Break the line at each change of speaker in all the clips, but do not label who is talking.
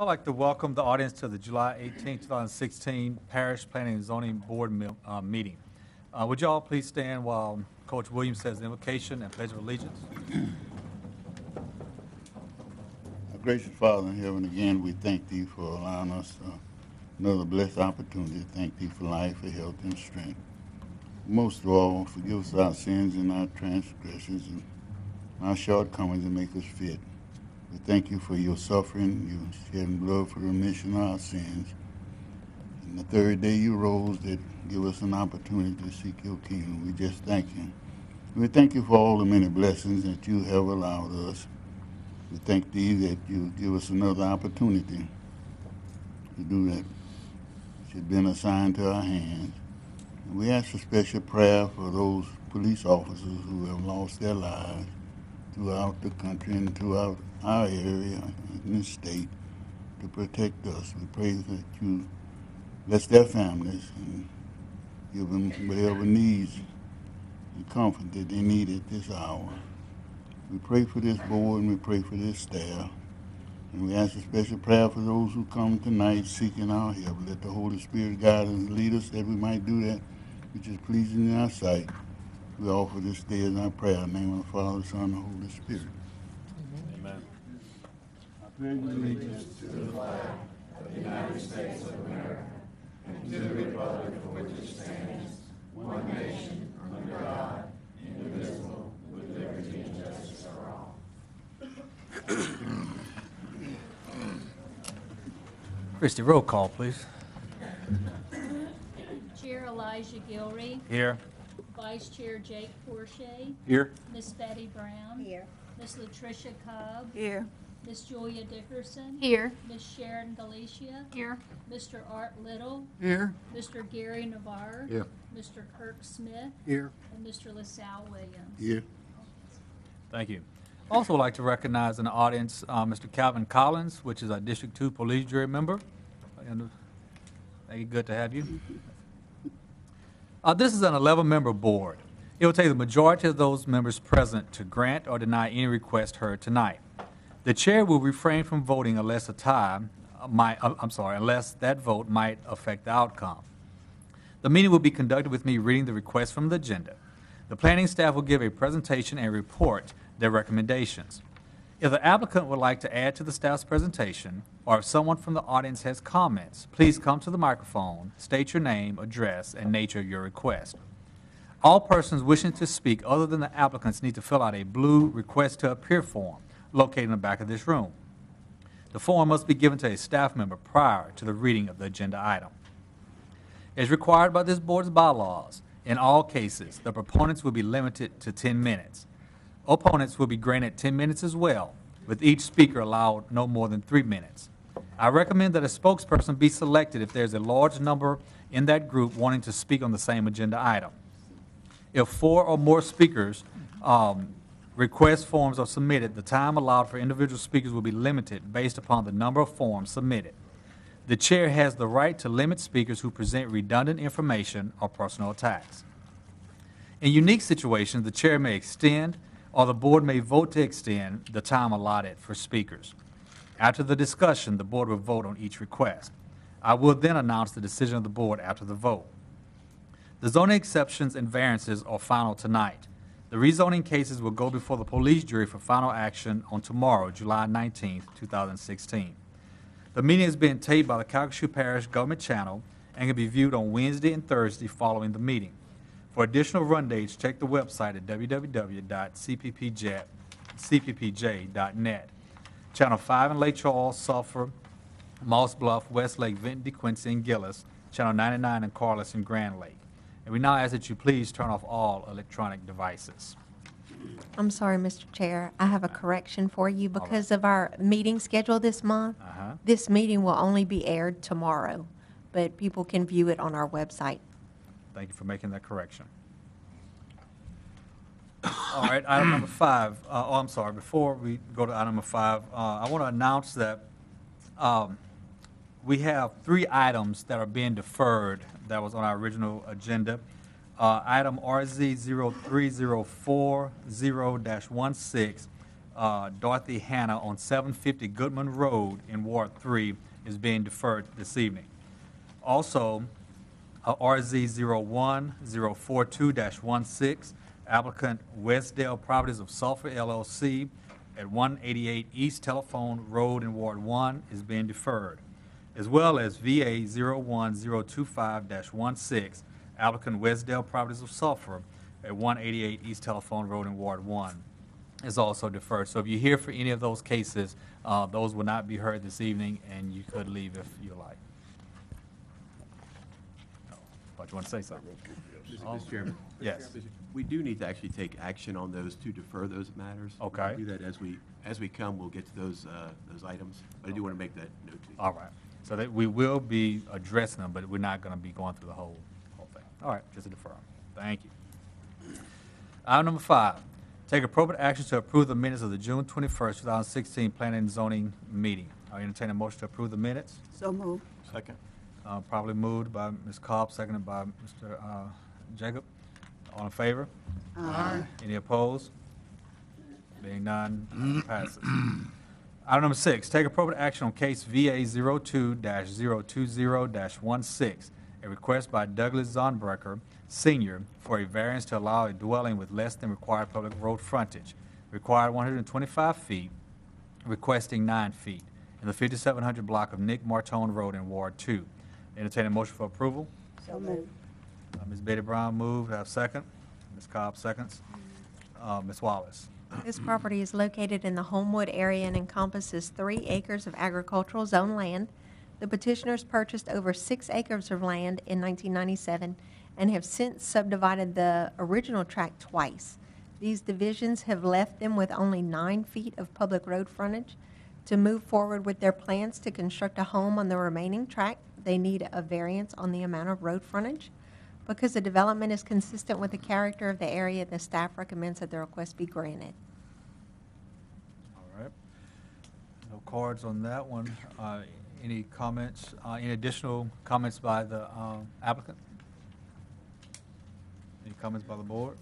I'd like to welcome the audience to the July 18, 2016 Parish Planning and Zoning Board meeting. Would you all please stand while Coach Williams says the invocation and pledge of allegiance?
Our gracious Father in heaven, again, we thank Thee for allowing us another blessed opportunity. Thank Thee for life, for health, and strength. Most of all, forgive us our sins and our transgressions and our shortcomings and make us fit. We thank You for Your suffering, You shedding blood for the remission of our sins. And the third day You rose that give us an opportunity to seek Your kingdom. We just thank You. We thank You for all the many blessings that You have allowed us. We thank Thee that You give us another opportunity to do that which has been assigned to our hands. And we ask for special prayer for those police officers who have lost their lives throughout the country and throughout our area in the state to protect us. We pray that You bless their families and give them whatever needs and comfort that they need at this hour. We pray for this board and we pray for this staff. And we ask a special prayer for those who come tonight seeking our help. Let the Holy Spirit guide and lead us that we might do that which is pleasing in our sight. We offer this day as our prayer in the name of the Father, Son, and Holy Spirit.
Amen.
I pledge allegiance
to the flag of the United States of America and to the republic for which it stands, one nation, under God, indivisible, with liberty and justice for all.
Christy, roll call, please.
Chair Elijah Gilry.
Here.
Vice Chair Jake Porche.
Here.
Miss Betty Brown.
Here.
Miss Latricia Cobb.
Here.
Miss Julia Dickerson.
Here.
Miss Sharon Galicia.
Here.
Mr. Art Little.
Here.
Mr. Gary Navarre.
Here.
Mr. Kirk Smith.
Here.
And Mr. LaSalle Williams.
Here.
Thank you. Also would like to recognize in the audience Mr. Calvin Collins, which is our District 2 Police Jury member. And thank you. Good to have you. This is an 11-member board. It will take the majority of those members present to grant or deny any request heard tonight. The chair will refrain from voting unless that vote might affect the outcome. The meeting will be conducted with me reading the request from the agenda. The planning staff will give a presentation and report their recommendations. If the applicant would like to add to the staff's presentation, or if someone from the audience has comments, please come to the microphone, state your name, address, and nature of your request. All persons wishing to speak other than the applicants need to fill out a blue Request to Appear form located in the back of this room. The form must be given to a staff member prior to the reading of the agenda item. As required by this board's bylaws, in all cases, the proponents will be limited to 10 minutes. Opponents will be granted 10 minutes as well, with each speaker allowed no more than 3 minutes. I recommend that a spokesperson be selected if there's a large number in that group wanting to speak on the same agenda item. If 4 or more speakers request forms are submitted, the time allowed for individual speakers will be limited based upon the number of forms submitted. The chair has the right to limit speakers who present redundant information or personal attacks. In unique situations, the chair may extend or the board may vote to extend the time allotted for speakers. After the discussion, the board will vote on each request. I will then announce the decision of the board after the vote. The zoning exceptions and variances are final tonight. The rezoning cases will go before the police jury for final action on tomorrow, July 19, 2016. The meeting is being taped by the Calcasieu Parish Government Channel and can be viewed on Wednesday and Thursday following the meeting. For additional run dates, check the website at www.cppj.net. Channel 5 in Lake Charles, Sulphur, Moss Bluff, Westlake, Vinton, DeQuincy, and Gillis. Channel 99 in Corliss and Grand Lake. And we now ask that you please turn off all electronic devices.
I'm sorry, Mr. Chair. I have a correction for you. Because of our meeting schedule this month, this meeting will only be aired tomorrow, but people can view it on our website.
Thank you for making that correction. All right, item number 5. I'm sorry. Before we go to item number 5, I want to announce that we have 3 items that are being deferred that was on our original agenda. Item RZ 03040-16 Dorothy Hanna on 750 Goodman Road in Ward 3 is being deferred this evening. Also, RZ 01042-16, applicant Westdale Properties of Sulphur LLC at 188 East Telephone Road in Ward 1 is being deferred, as well as VA 01025-16, applicant Westdale Properties of Sulphur at 188 East Telephone Road in Ward 1 is also deferred. So if you're here for any of those cases, those will not be heard this evening, and you could leave if you like. But you want to say something?
Mr. Chairman?
Yes.
We do need to actually take action on those to defer those matters.
Okay.
We'll do that as we come, we'll get to those items. But I do want to make that note to you.
All right. So that we will be addressing them, but we're not going to be going through the whole thing. All right, just a deferral. Thank you. Item number 5, take appropriate action to approve the minutes of the June 21st, 2016 Planning and Zoning meeting. I entertain a motion to approve the minutes.
So moved.
Second.
Probably moved by Ms. Cobb, seconded by Mr. Jacob. All in favor?
Aye.
Any opposed? Being none, passes. Item number 6, take appropriate action on case VA 02-020-16, a request by Douglas Zonbrecker, Sr., for a variance to allow a dwelling with less than required public road frontage, required 125 feet, requesting 9 feet, in the 5700 block of Nick Martone Road in Ward 2. Entertain a motion for approval.
So moved.
Ms. Betty Brown moved. Have a second. Ms. Cobb seconds. Ms. Wallace.
This property is located in the Homewood area and encompasses 3 acres of agricultural zone land. The petitioners purchased over 6 acres of land in 1997 and have since subdivided the original tract twice. These divisions have left them with only 9 feet of public road frontage. To move forward with their plans to construct a home on the remaining tract, they need a variance on the amount of road frontage. Because the development is consistent with the character of the area, the staff recommends that the request be granted.
All right. No cards on that one. Any comments, any additional comments by the applicant? Any comments by the board?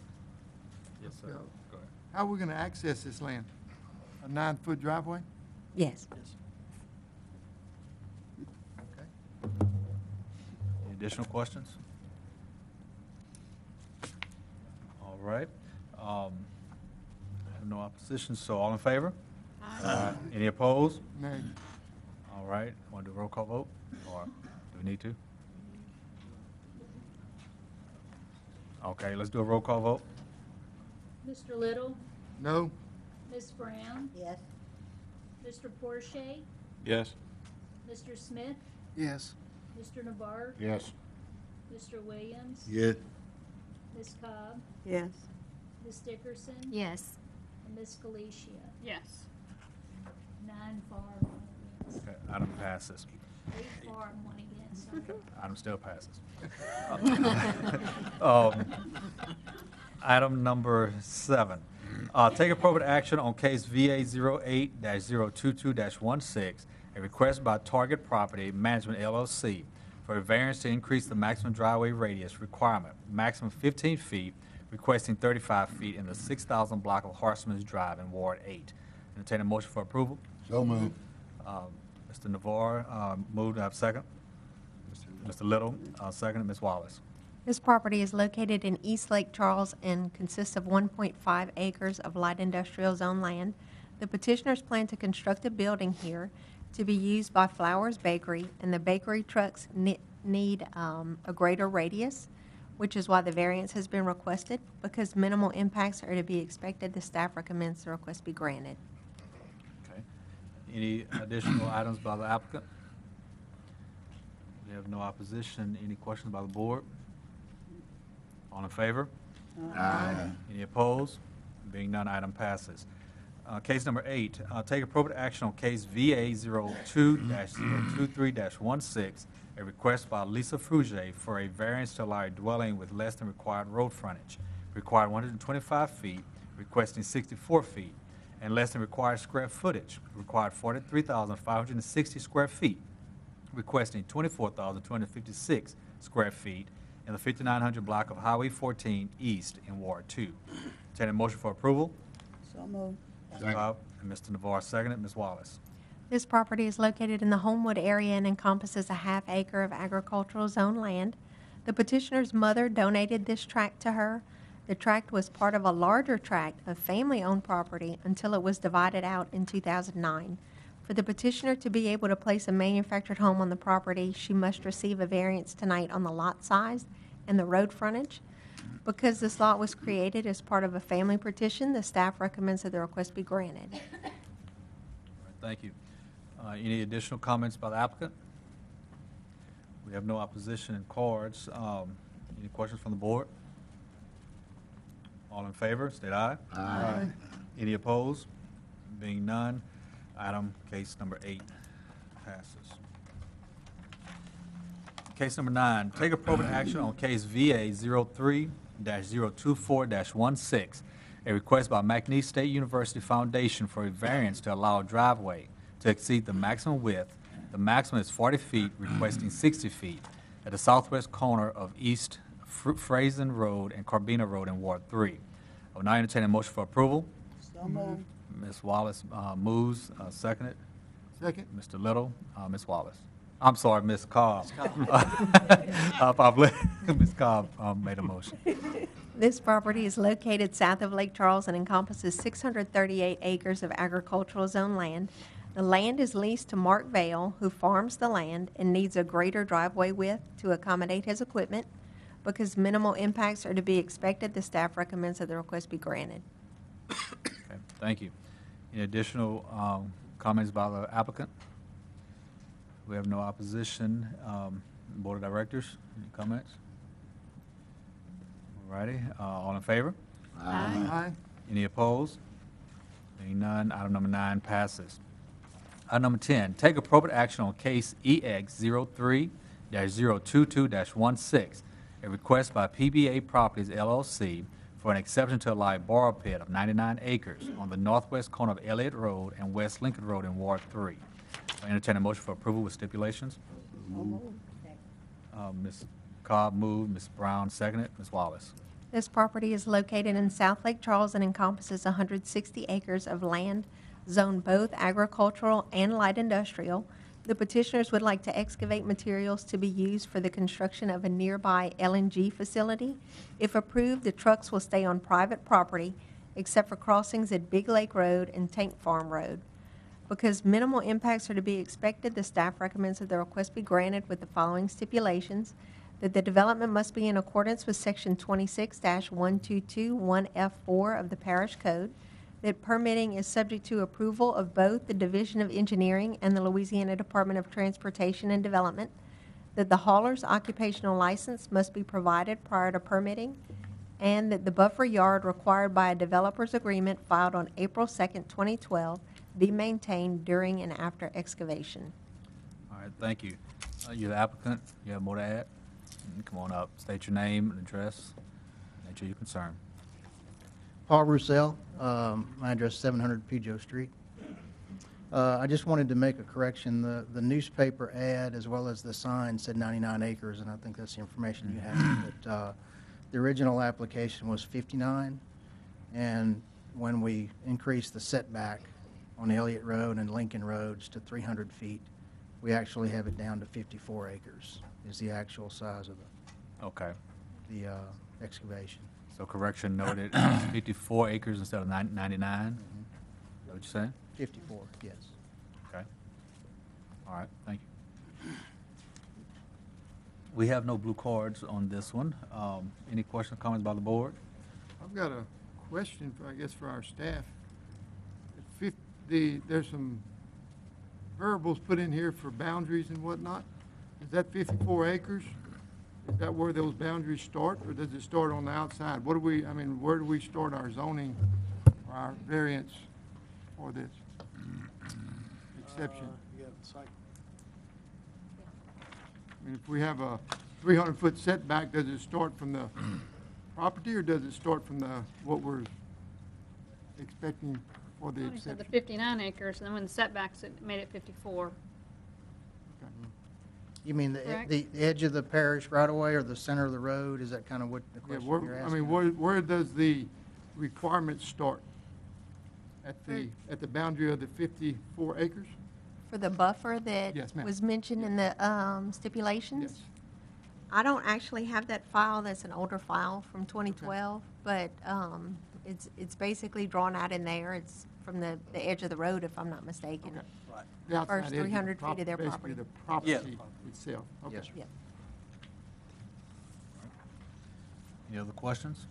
Yes, sir.
No.
Go ahead.
How are we going to access this land? A 9-foot driveway?
Yes.
Okay.
Any additional questions? All right. I have no opposition, so all in favor? Aye. Any opposed?
Nay.
All right. Want to do a roll call vote, or do we need to? Okay, let's do a roll call vote.
Mr. Little,
No?
Ms. Brown,
Yes.
Mr. Porsche,
Yes.
Mr. Smith,
Yes.
Mr. Navarre,
Yes.
Mr. Williams,
Yes.
Ms. Cobb,
Yes.
Ms. Dickerson,
Yes.
and Ms. Felicia.
Yes.
9 for, 1 against.
Okay, item passes.
8 for and 1 against. Sorry.
Item still passes. Item number 7. Take appropriate action on case VA 08-022-16, a request by Target Property Management LLC for a variance to increase the maximum driveway radius requirement, maximum 15 feet, requesting 35 feet in the 6,000 block of Horseman's Drive in Ward 8. Entertain a motion for approval.
So moved.
Mr. Navarre moved. Have a second. Mr. Little, second. Ms. Wallace.
This property is located in East Lake Charles and consists of 1.5 acres of light industrial zone land. The petitioners plan to construct a building here to be used by Flowers Bakery, and the bakery trucks need a greater radius, which is why the variance has been requested. Because minimal impacts are to be expected, the staff recommends the request be granted.
Okay. Any additional items by the applicant? We have no opposition. Any questions by the board? All in favor?
Aye.
Any opposed? Being none, item passes. Case number 8, take appropriate action on case VA 02-023-16, a request by Lisa Frugier for a variance to allow a dwelling with less than required road frontage, required 125 feet, requesting 64 feet, and less than required square footage, required 43,560 square feet, requesting 24,256 square feet in the 5900 block of Highway 14 East in Ward 2. Entertain a motion for approval.
So moved.
Mr. Cobb, And Mr. Navarre seconded. Ms. Wallace.
This property is located in the Homewood area and encompasses a half-acre of agricultural zone land. The petitioner's mother donated this tract to her. The tract was part of a larger tract of family-owned property until it was divided out in 2009. For the petitioner to be able to place a manufactured home on the property, she must receive a variance tonight on the lot size and the road frontage. Because this lot was created as part of a family petition, the staff recommends that the request be granted.
All right, thank you. Any additional comments by the applicant? We have no opposition in cards. Any questions from the board? All in favor, state aye.
Aye.
Any opposed? Being none, item case number 8 passes. Case number 9, take appropriate action on case VA 03-024-16, a request by McNeese State University Foundation for a variance to allow a driveway to exceed the maximum width. The maximum is 40 feet, requesting 60 feet, at the southwest corner of East Frazen Road and Carbina Road in Ward 3. I will now entertain a motion for approval.
So moved.
Ms. Wallace moves, seconded.
Second.
Mr. Little, Ms. Wallace. I'm sorry, Ms. Cobb. Ms. Cobb made a motion.
This property is located south of Lake Charles and encompasses 638 acres of agricultural zone land. The land is leased to Mark Vale, who farms the land and needs a greater driveway width to accommodate his equipment. Because minimal impacts are to be expected, the staff recommends that the request be granted.
Okay, thank you. Any additional comments by the applicant? We have no opposition. Board of Directors, any comments? All righty, all in favor?
Aye.
Any opposed? Being none, item number 9 passes. Item number 10, take appropriate action on case EX 03-022-16, a request by PBA Properties LLC for an exception to allow a borrow pit of 99 acres on the northwest corner of Elliott Road and West Lincoln Road in Ward 3. I entertain a motion for approval with stipulations. Ms. Cobb moved, Ms. Brown seconded, Ms. Wallace.
This property is located in South Lake Charles and encompasses 160 acres of land zoned both agricultural and light industrial. The petitioners would like to excavate materials to be used for the construction of a nearby LNG facility. If approved, the trucks will stay on private property, except for crossings at Big Lake Road and Tank Farm Road. Because minimal impacts are to be expected, the staff recommends that the request be granted with the following stipulations: that the development must be in accordance with Section 26-1221F4 of the Parish Code, that permitting is subject to approval of both the Division of Engineering and the Louisiana Department of Transportation and Development, that the hauler's occupational license must be provided prior to permitting, and that the buffer yard required by a developer's agreement filed on April 2nd, 2012, be maintained during and after excavation.
All right, thank you. You're the applicant, you have more to add? Come on up, state your name and address, nature of your concern.
Paul Roussel, my address 700 Pigeot Street. I just wanted to make a correction. The newspaper ad as well as the sign said 99 acres, and I think that's the information you have. But the original application was 59, and when we increased the setback on Elliott Road and Lincoln Roads to 300 feet, we actually have it down to 54 acres is the actual size of
Okay,
the excavation.
so correction noted, it's 54 acres instead of 99? Is that what you're saying?
54, yes.
Okay. All right, thank you. We have no blue cards on this one. Any questions or comments by the board?
I've got a question, I guess, for our staff. There's some variables put in here for boundaries and whatnot. Is that 54 acres? Is that where those boundaries start, or does it start on the outside? Where do we start our zoning or our variance for this exception? If we have a 300-foot setback, does it start from the property, or does it start from what we're expecting for the
I only said the
exception?
59 acres, and then when the setbacks, it made it 54.
You mean
Correct.
the edge of the parish right away or the center of the road? Is that kind of what the
Yeah,
question you're asking?
where does the requirement start? at the boundary of the 54 acres?
For the buffer that
Yes, ma'am.
was mentioned in the stipulations?
Yes.
I don't actually have that file. That's an older file from 2012, but it's basically drawn out in there. It's from the edge of the road, if I'm not mistaken.
The outside
First
edge of the
300 feet of their
Basically,
property.
the property
Yeah.
itself. Okay.
Yes, sir.
Yep.
Any other questions?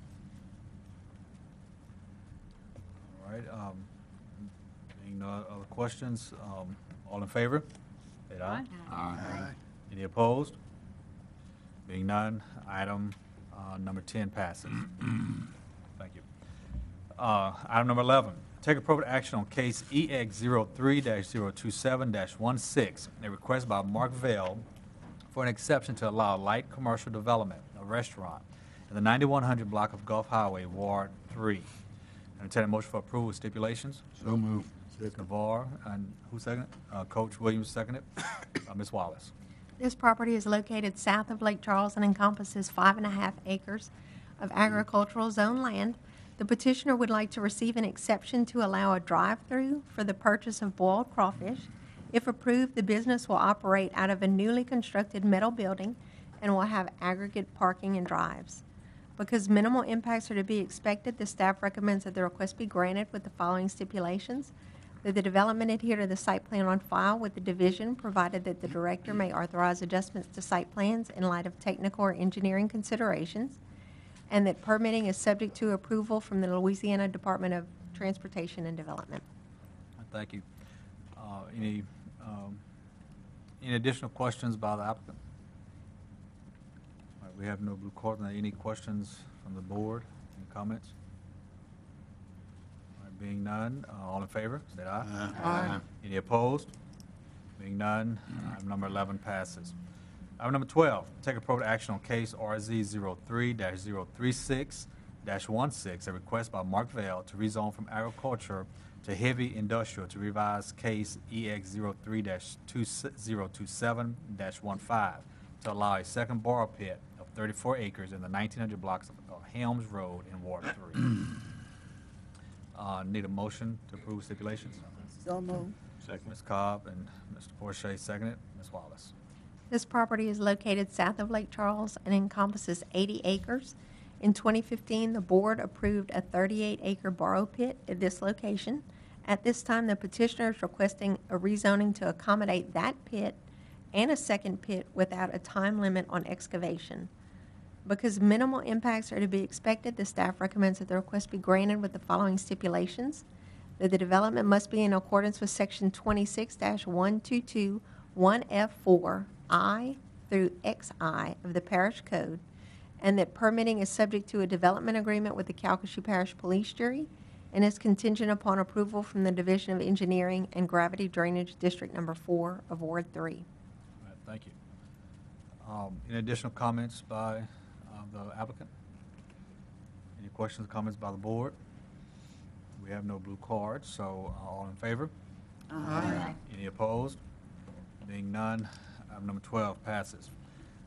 All right, being no other questions, all in favor? Say aye.
Aye.
Any opposed? Being none, item number 10 passes. Thank you. Item number 11, take appropriate action on case EX 03-027-16, a request by Mark Vale for an exception to allow light commercial development, a restaurant, in the 9100 block of Gulf Highway, Ward 3. Entertain a motion for approval with stipulations.
So moved.
Navar, and who seconded? Coach Williams seconded. Ms. Wallace.
This property is located south of Lake Charles and encompasses 5.5 acres of agricultural zone land. The petitioner would like to receive an exception to allow a drive-through for the purchase of boiled crawfish. If approved, the business will operate out of a newly constructed metal building and will have aggregate parking and drives. Because minimal impacts are to be expected, the staff recommends that the request be granted with the following stipulations: that the development adhere to the site plan on file with the division, provided that the director may authorize adjustments to site plans in light of technical or engineering considerations, and that permitting is subject to approval from the Louisiana Department of Transportation and Development.
Thank you. Any additional questions by the applicant? All right, we have no blue cards. Now, any questions from the board? Any comments? All right, being none, all in favor, say aye.
Aye.
Any opposed? Being none, item number 11 passes. Item number 12, take appropriate action on case RZ 03-036-16, a request by Mark Vale to rezone from agriculture to heavy industrial to revise case EX 03-2027-15 to allow a second borrow pit of 34 acres in the 1900 blocks of Helms Road in Ward 3. Need a motion to approve stipulations?
So moved.
Second. Ms. Cobb and Mr. Porsche seconded. Ms. Wallace.
This property is located south of Lake Charles and encompasses 80 acres. In 2015, the board approved a 38-acre borrow pit at this location. At this time, the petitioner is requesting a rezoning to accommodate that pit and a second pit without a time limit on excavation. Because minimal impacts are to be expected, the staff recommends that the request be granted with the following stipulations: that the development must be in accordance with Section 26-122 1F4 I through XI of the Parish Code, and that permitting is subject to a development agreement with the Calcasieu Parish Police Jury and is contingent upon approval from the Division of Engineering and Gravity Drainage District Number 4 of Ward 3.
All right, thank you. Any additional comments by the applicant? Any questions or comments by the board? We have no blue cards, so all in favor?
Aye.
Any opposed? Being none, item number 12 passes.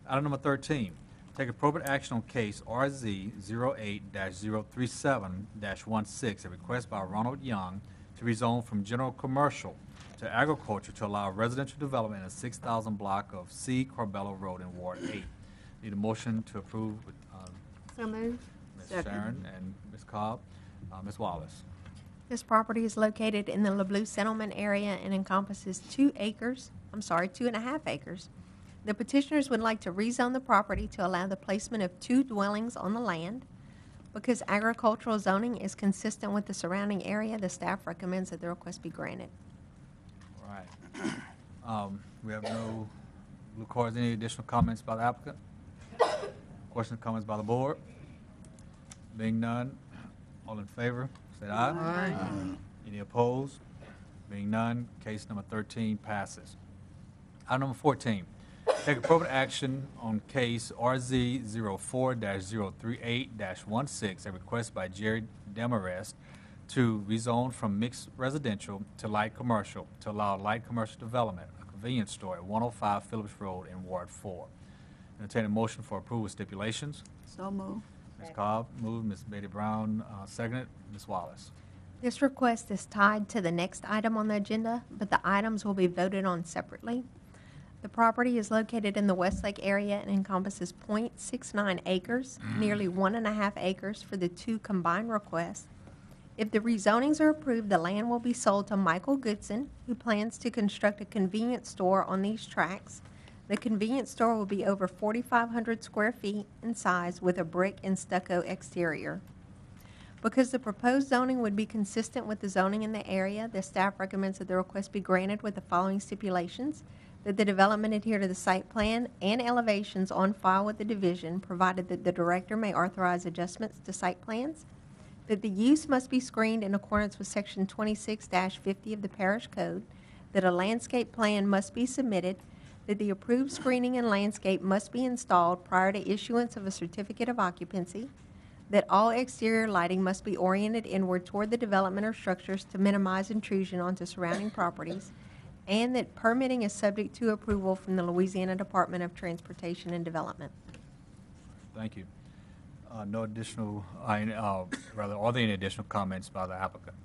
Item number 13, take appropriate action on case RZ 08-037-16, a request by Ronald Young to rezone from general commercial to agriculture to allow residential development in a 6,000 block of C. Corbello Road in Ward 8. Need a motion to approve with
So moved.
Ms.
Second.
Sharon and Ms. Cobb. Ms. Wallace.
This property is located in the LeBlue Settlement area and encompasses 2.5 acres. The petitioners would like to rezone the property to allow the placement of 2 dwellings on the land. Because agricultural zoning is consistent with the surrounding area, the staff recommends that the request be granted.
All right. We have no blue cards. Any additional comments by the applicant? Questions, comments by the board? Being none, all in favor, say aye.
Aye.
Any opposed? Being none, case number 13 passes. Item number 14, take appropriate action on case RZ 04-038-16, a request by Jerry Demarest to rezone from mixed residential to light commercial to allow light commercial development, a convenience store at 105 Phillips Road in Ward 4. Entertain a motion for approval with stipulations.
So moved.
Ms. Cobb moved, Ms. Betty Brown seconded, Ms. Wallace.
This request is tied to the next item on the agenda, but the items will be voted on separately. The property is located in the Westlake area and encompasses .69 acres, nearly 1.5 acres for the two combined requests. If the rezonings are approved, the land will be sold to Michael Goodson, who plans to construct a convenience store on these tracts. The convenience store will be over 4,500 square feet in size with a brick and stucco exterior. Because the proposed zoning would be consistent with the zoning in the area, the staff recommends that the request be granted with the following stipulations: that the development adhere to the site plan and elevations on file with the division, provided that the director may authorize adjustments to site plans, that the use must be screened in accordance with Section 26-50 of the Parish Code, that a landscape plan must be submitted, that the approved screening and landscape must be installed prior to issuance of a certificate of occupancy, that all exterior lighting must be oriented inward toward the development or structures to minimize intrusion onto surrounding properties, and that permitting is subject to approval from the Louisiana Department of Transportation and Development.
Thank you. No additional, rather, are there any additional comments by the applicant?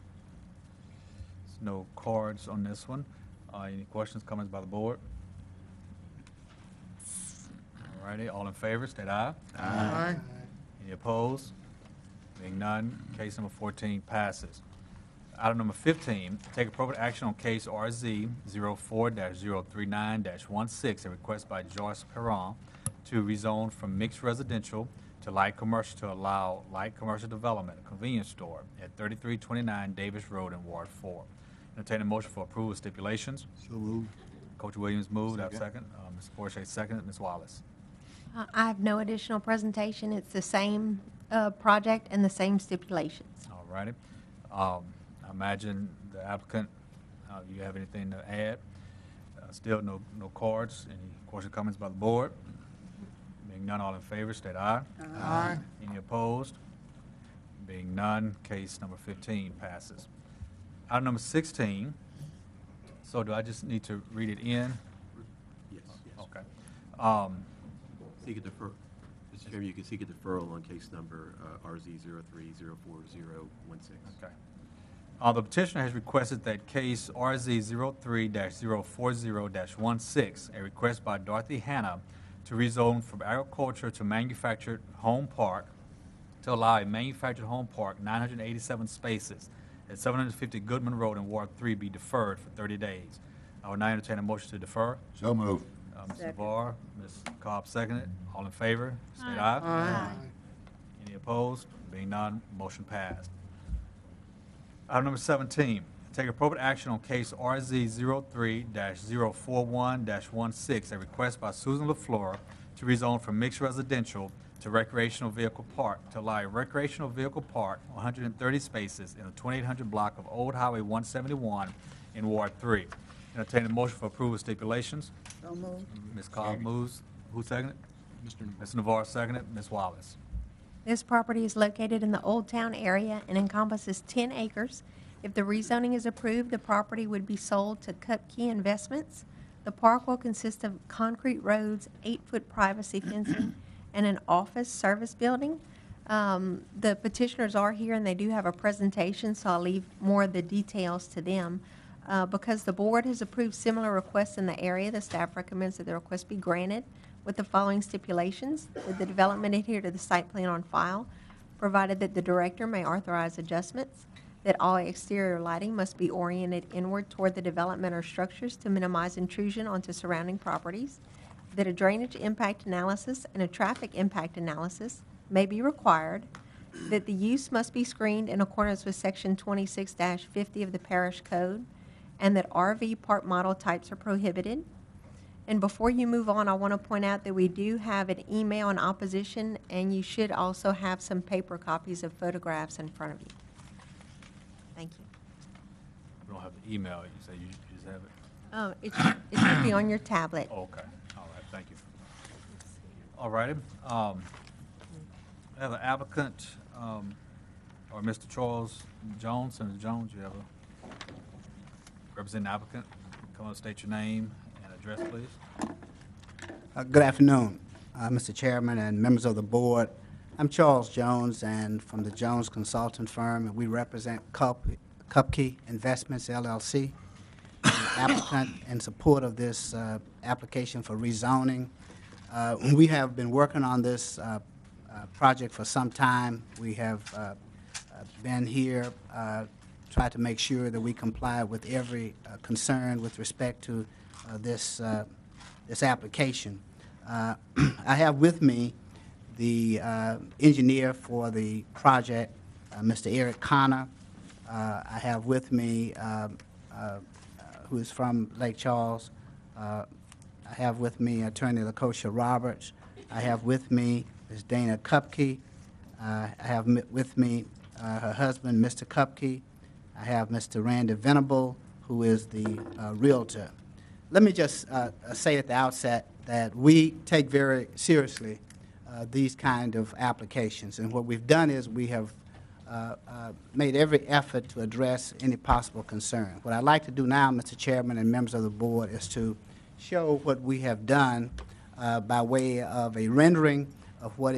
There's no cards on this one. Any questions, comments by the board? All righty, all in favor, state aye.
Aye.
Any opposed? Being none, case number 14 passes. Item number 15, take appropriate action on case RZ 04-039-16, a request by Joyce Perron to rezone from mixed residential to light commercial to allow light commercial development, a convenience store at 3329 Davis Road in Ward 4. Entertain a motion for approval with stipulations.
So moved.
Coach Williams moved. I have a second. Ms. Porsche second. Ms. Wallace.
I have no additional presentation. It's the same project and the same stipulations.
All righty. I imagine the applicant, do you have anything to add? Still no cards. Any questions, comments by the board? Being none, all in favor, state aye.
Aye.
Any opposed? Being none, case number 15 passes. Item number 16. So do I just need to read it in?
Yes, yes.
Okay.
Seek a defer, Mr. Chairman, you can seek a deferral on case number RZ 03-04016.
Okay. The petitioner has requested that case RZ 03-040-16, a request by Dorothy Hanna to rezone from agriculture to manufactured home park to allow a manufactured home park, 987 spaces, at 750 Goodman Road in Ward 3 be deferred for 30 days. I will now entertain a motion to defer.
So moved.
Ms. Navarre, Ms. Cobb seconded. All in favor, state
Aye.
aye. Any opposed? Being none, motion passed. Item number 17, take appropriate action on case RZ 03-041-16, a request by Susan LaFleur to rezone from mixed residential to recreational vehicle park to allow a recreational vehicle park, 130 spaces in the 2800 block of Old Highway 171 in Ward 3. Entertain a motion for approval of stipulations.
So moved.
Ms. Cobb moves. Who seconded? Mr. Navarre seconded. Ms. Wallace.
This property is located in the Old Town area and encompasses 10 acres. If the rezoning is approved, the property would be sold to Cupkey Investments. The park will consist of concrete roads, 8-foot privacy fencing, and an office service building. The petitioners are here and they do have a presentation, so I'll leave more of the details to them. Because the board has approved similar requests in the area, the staff recommends that the request be granted with the following stipulations: that the development adhere to the site plan on file, provided that the director may authorize adjustments, that all exterior lighting must be oriented inward toward the development or structures to minimize intrusion onto surrounding properties, that a drainage impact analysis and a traffic impact analysis may be required, that the use must be screened in accordance with Section 26-50 of the Parish Code, and that RV park model types are prohibited. And before you move on, I want to point out that we do have an email in opposition, and you should also have some paper copies of photographs in front of you. Thank you.
We don't have the email. You say you just have it?
It should be on your tablet.
Okay. All right. Thank you. All righty. I have an applicant, or Mr. Charles Jones. Senator Jones, you have a representing applicant. Come on, state your name and address, please.
Good afternoon, Mr. Chairman and members of the board. I'm Charles Jones, and from the Jones Consulting Firm, and we represent Cupkey Investments LLC, the applicant in support of this application for rezoning. We have been working on this project for some time. We have been here, tried to make sure that we comply with every concern with respect to this application. I have with me the engineer for the project, Mr. Eric Connor. I have with me, who is from Lake Charles. I have with me Attorney Lakosha Roberts. I have with me Ms. Dana Cupkey. I have with me her husband, Mr. Cupkey. I have Mr. Randy Venable, who is the realtor. Let me just say at the outset that we take very seriously these kind of applications. And what we've done is we have made every effort to address any possible concern. What I'd like to do now, Mr. Chairman and members of the board, is to show what we have done by way of a rendering of what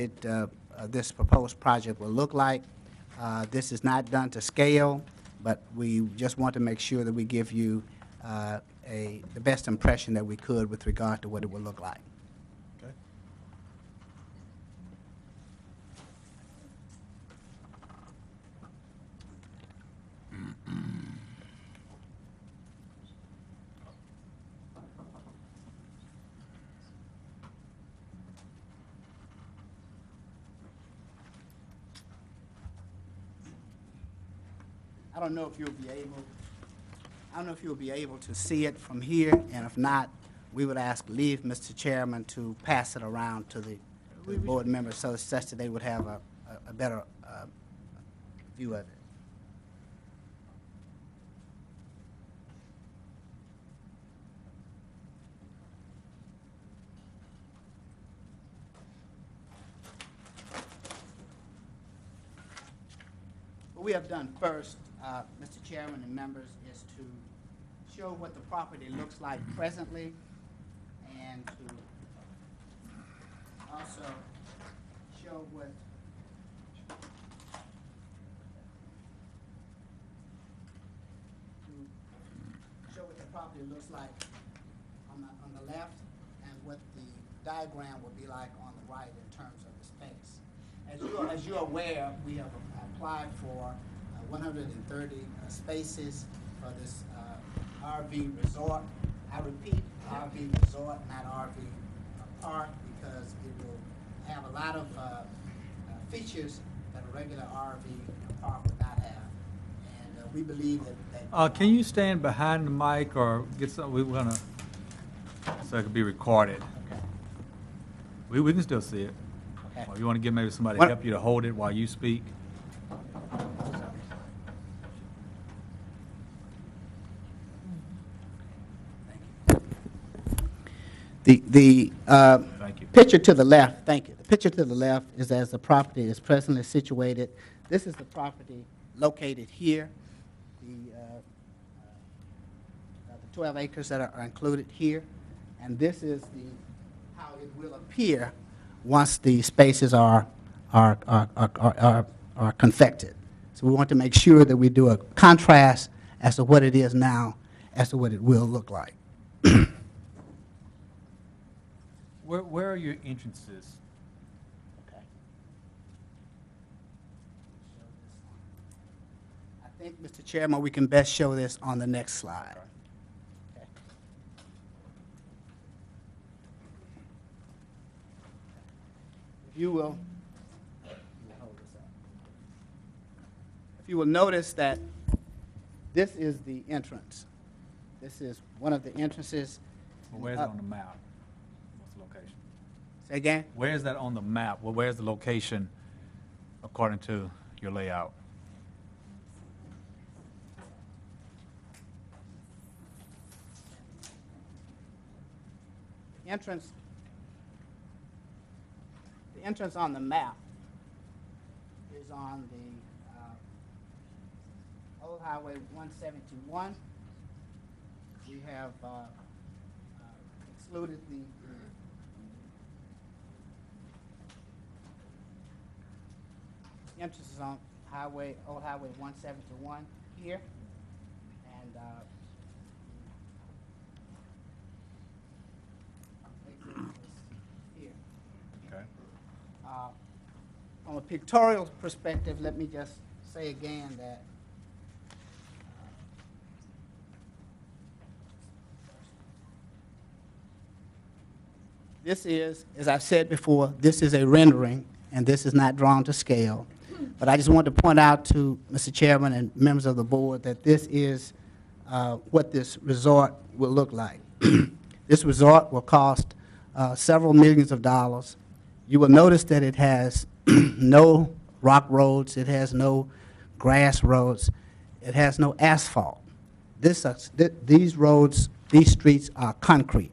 this proposed project will look like. This is not done to scale, but we just want to make sure that we give you the best impression that we could with regard to what it will look like.
Okay.
I don't know if you'll be able to see it from here, and if not, we would ask leave, Mr. Chairman, to pass it around to the board members so such that they would have a better view of it. What we have done first, Mr. Chairman and members, is to show what the property looks like presently, and to also show what the property looks like on the left, and what the diagram will be like on the right in terms of the space. As you're aware, we have applied for 130 spaces for this RV resort. I repeat, RV resort, not RV park, because it will have a lot of features that a regular RV park would not have. And we believe that
Can you stand behind the mic or get some? We want to, so it can be recorded.
Okay.
We can still see it.
Okay.
Or you want to get maybe somebody to
What-
help you to hold it while you speak?
The
Thank you.
picture to the left, thank you. The picture to the left is as the property is presently situated. This is the property located here. The 12 acres that are included here. And this is how it will appear once the spaces are confected. So we want to make sure that we do a contrast as to what it is now as to what it will look like.
Where are your entrances?
Okay. I think, Mr. Chairman, we can best show this on the next slide. Okay. If you will hold this up. If you will notice that this is the entrance. This is one of the entrances.
Well, where's it on the map? What's the location?
Say again?
Where is that on the map? Well, where's the location according to your layout?
The entrance on the map is on the Old Highway 171. We have excluded entrance is on Old Highway 171 here. And exit is here.
Okay.
From a pictorial perspective, let me just say again that this is, as I've said before, this is a rendering, and this is not drawn to scale. But I just wanted to point out to Mr. Chairman and members of the board that this is what this resort will look like. This resort will cost several millions of dollars. You will notice that it has no rock roads, it has no grass roads, it has no asphalt. These roads, these streets are concrete.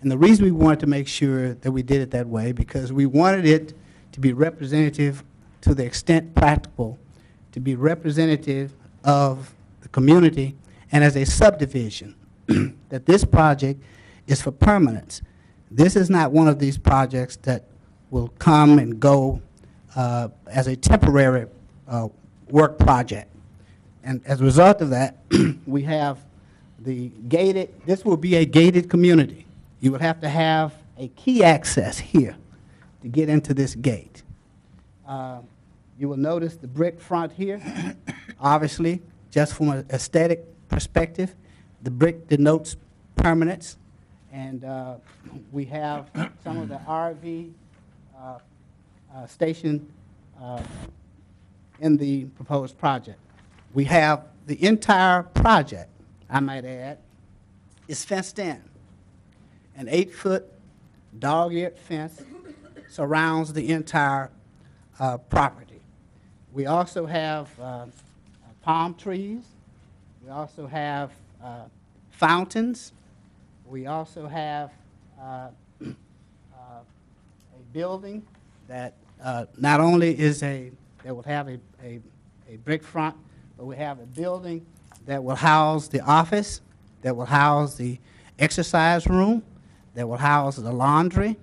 And the reason we wanted to make sure that we did it that way, because we wanted it to be representative to the extent practical, to be representative of the community, and as a subdivision, that this project is for permanence. This is not one of these projects that will come and go as a temporary work project. And as a result of that, we have the gated, this will be a gated community. You will have to have a key access here to get into this gate. You will notice the brick front here. Obviously, just from an aesthetic perspective, the brick denotes permanence. And we have some of the RV station in the proposed project. We have the entire project, I might add, is fenced in. An 8-foot dog-eared fence surrounds the entire property. We also have palm trees. We also have fountains. We also have a building that not only is that will have a brick front, but we have a building that will house the office, that will house the exercise room, that will house the laundry,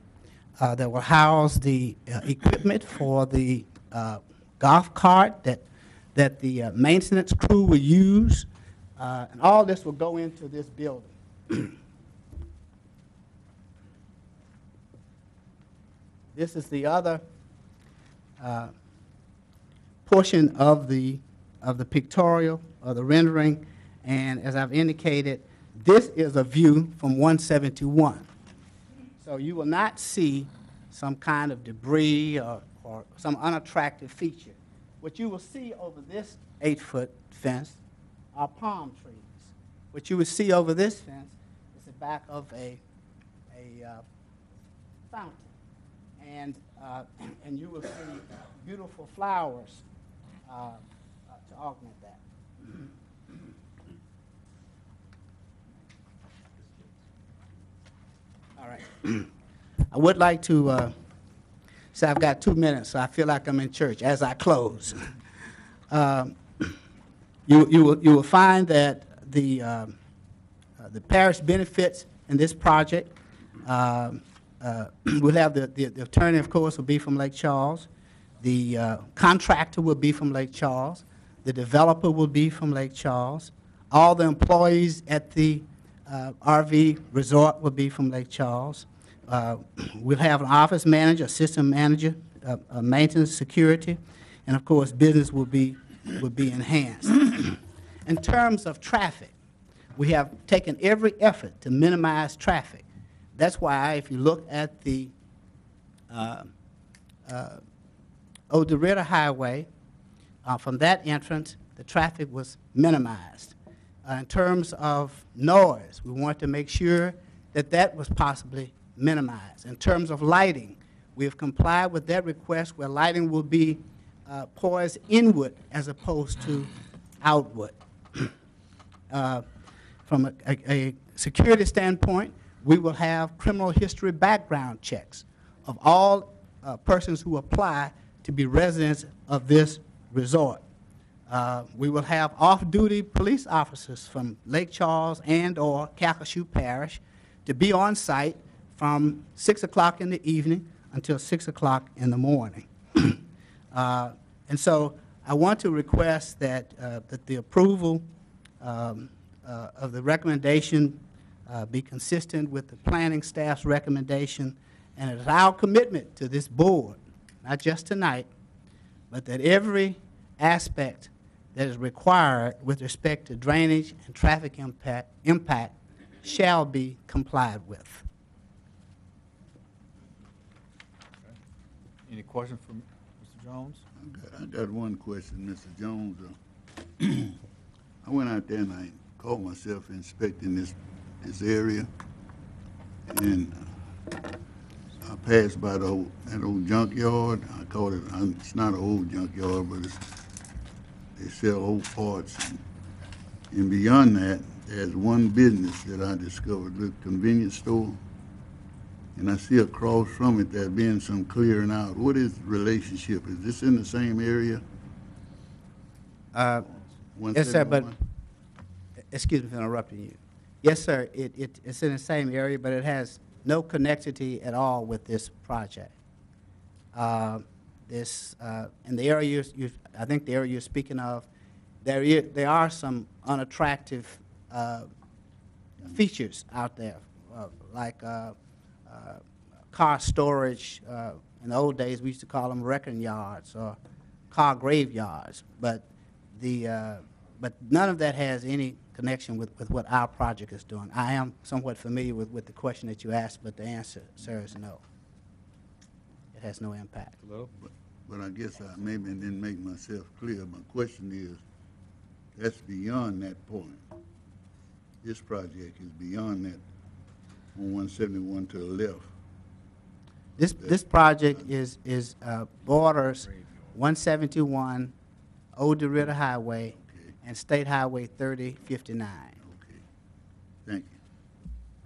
that will house the equipment for the golf cart that the maintenance crew will use, and all this will go into this building. This is the other portion of the pictorial, or the rendering, and as I've indicated, this is a view from 171. So you will not see some kind of debris or some unattractive feature. What you will see over this 8-foot fence are palm trees. What you will see over this fence is the back of a fountain. And you will see beautiful flowers to augment that. All right. I would like to say I've got 2 minutes, so I feel like I'm in church as I close. You will find that the parish benefits in this project. We'll have the attorney, of course, will be from Lake Charles. The contractor will be from Lake Charles. The developer will be from Lake Charles. All the employees at the RV resort will be from Lake Charles. We'll have an office manager, assistant manager, maintenance, security, and of course, business will be enhanced. In terms of traffic, we have taken every effort to minimize traffic. That's why, if you look at the Old DeRidder Highway, from that entrance, the traffic was minimized. In terms of noise, we want to make sure that that was possibly minimized. In terms of lighting, we have complied with that request where lighting will be poised inward as opposed to outward. From a security standpoint, we will have criminal history background checks of all persons who apply to be residents of this resort. We will have off-duty police officers from Lake Charles and or Calcasieu Parish to be on site from 6 o'clock in the evening until 6 o'clock in the morning. And so I want to request that, that the approval of the recommendation be consistent with the planning staff's recommendation, and it's our commitment to this board, not just tonight, but that every aspect that is required with respect to drainage and traffic impact shall be complied with.
Any questions for Mr. Jones?
I got one question, Mr. Jones. I went out there and I caught myself inspecting this area, and I passed by that old junkyard. I called it, it's not an old junkyard, but they sell old parts. And beyond that, there's one business that I discovered, the convenience store. And I see across from it there being some clearing out. What is the relationship? Is this in the same area?
Yes, sir, but,
171?
excuse me for interrupting you. Yes, sir, it's in the same area, but it has no connectivity at all with this project. In the area I think the area you're speaking of, there are some unattractive features out there, like car storage. In the old days, we used to call them wrecking yards or car graveyards, but none of that has any connection with what our project is doing. I am somewhat familiar with the question that you asked, but the answer, sir, is no. It has no impact.
Hello?
But I guess I maybe didn't make myself clear. My question is, that's beyond that point. This project is beyond that on 171 to the left.
This project borders 171, Old DeRitter Highway,
Okay,
and State Highway 3059.
okay. Thank you.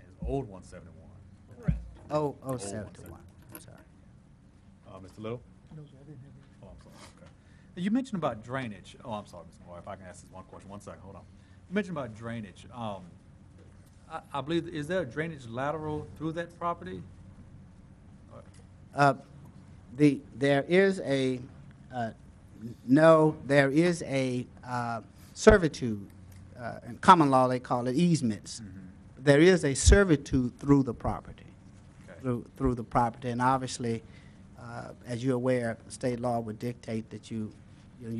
It's old 171.
Oh, 71. I'm sorry.
Mr. Little? No, sir, I didn't have any. Oh, I'm sorry, okay. You mentioned about drainage. Oh, I'm sorry, Mr. Moore, if I can ask this one question. 1 second, hold on. You mentioned about drainage. I believe, is there a drainage lateral through that property?
There is a servitude. In common law, they call it easements.
Mm-hmm.
There is a servitude through the property,
Okay.
through the property, and obviously, as you're aware, state law would dictate that you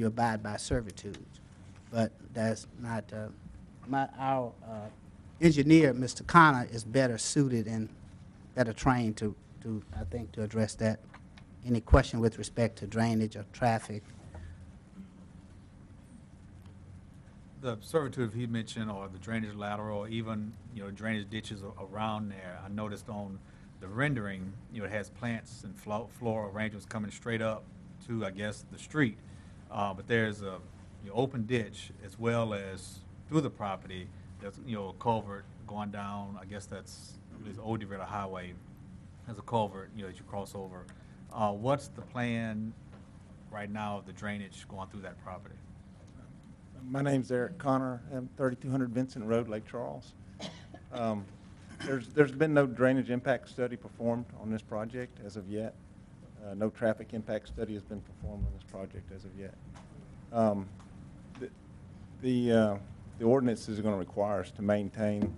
abide by servitudes. But that's not our engineer, Mr. Connor, is better suited and better trained to I think, to address that. Any question with respect to drainage or traffic?
The servitude he mentioned, or the drainage lateral, or even, drainage ditches around there. I noticed on the rendering, it has plants and floral arrangements coming straight up to, I guess, the street. But there's a open ditch as well as through the property. There's a culvert going down. I guess that's Old DeRitter Highway. There's a culvert that you cross over. What's the plan right now of the drainage going through that property?
My name's Eric Connor. I'm 3200 Vincent Road, Lake Charles. There's been no drainage impact study performed on this project as of yet. No traffic impact study has been performed on this project as of yet. The ordinance is going to require us to maintain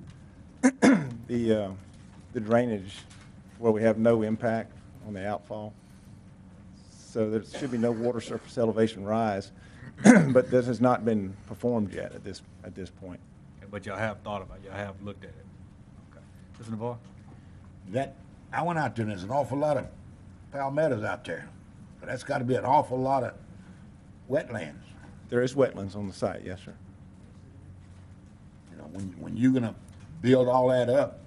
the drainage where we have no impact on the outfall. So there should be no water surface elevation rise, but this has not been performed yet at this point.
Okay, but y'all have thought about it. Y'all have looked at it. Okay. Mr. Navarro?
I went out there, and there's an awful lot of palmettos out there, but that's got to be an awful lot of wetlands.
There is wetlands on the site, yes, sir.
When you're going to build all that up,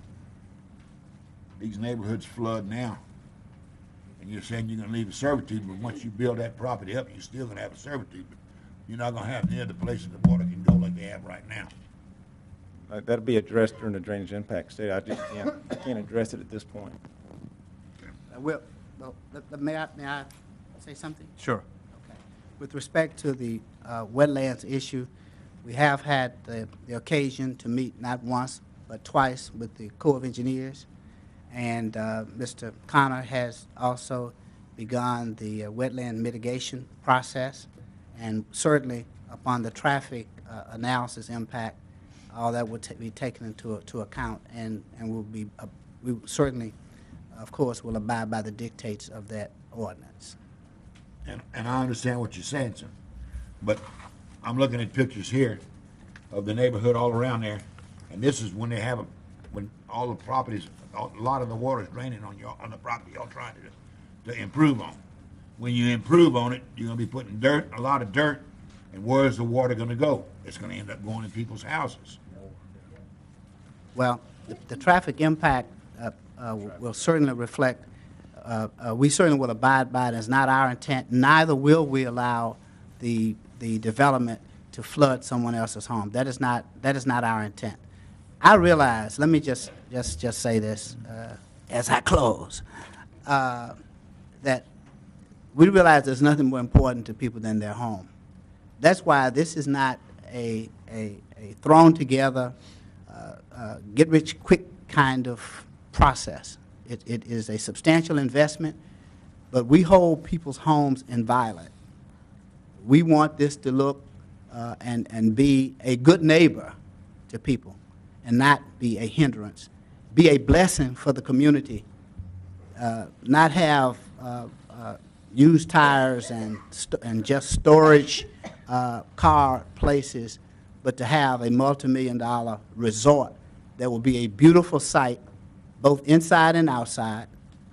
these neighborhoods flood now, and you're saying you're going to leave a servitude, but once you build that property up, you're still going to have a servitude, but you're not going to have near the places the water can go like they have right now.
That'll be addressed during the drainage impact study. I just can't address it at this point.
May I say something?
Sure.
Okay. With respect to the wetlands issue, we have had the occasion to meet not once but twice with the Corps of Engineers, and Mr. Connor has also begun the wetland mitigation process, and certainly upon the traffic analysis impact, all that would be taken into account, and will be we certainly, of course, will abide by the dictates of that ordinance.
And I understand what you're saying, sir, but I'm looking at pictures here of the neighborhood all around there, and this is when they have when all the properties, a lot of the water is draining on the property y'all trying to improve on. When you improve on it, you're gonna be putting a lot of dirt, and where's the water gonna go? It's gonna end up going in people's houses.
Well, the traffic impact will certainly reflect, we certainly will abide by it. It's not our intent. Neither will we allow the development to flood someone else's home. That is not our intent. I realize, let me just say this as I close, that we realize there's nothing more important to people than their home. That's why this is not a thrown together, get-rich-quick kind of process. It is a substantial investment, but we hold people's homes inviolate. We want this to look and be a good neighbor to people and not be a hindrance, be a blessing for the community, not have used tires and just storage car places, but to have a multi-million-dollar resort that will be a beautiful sight, both inside and outside,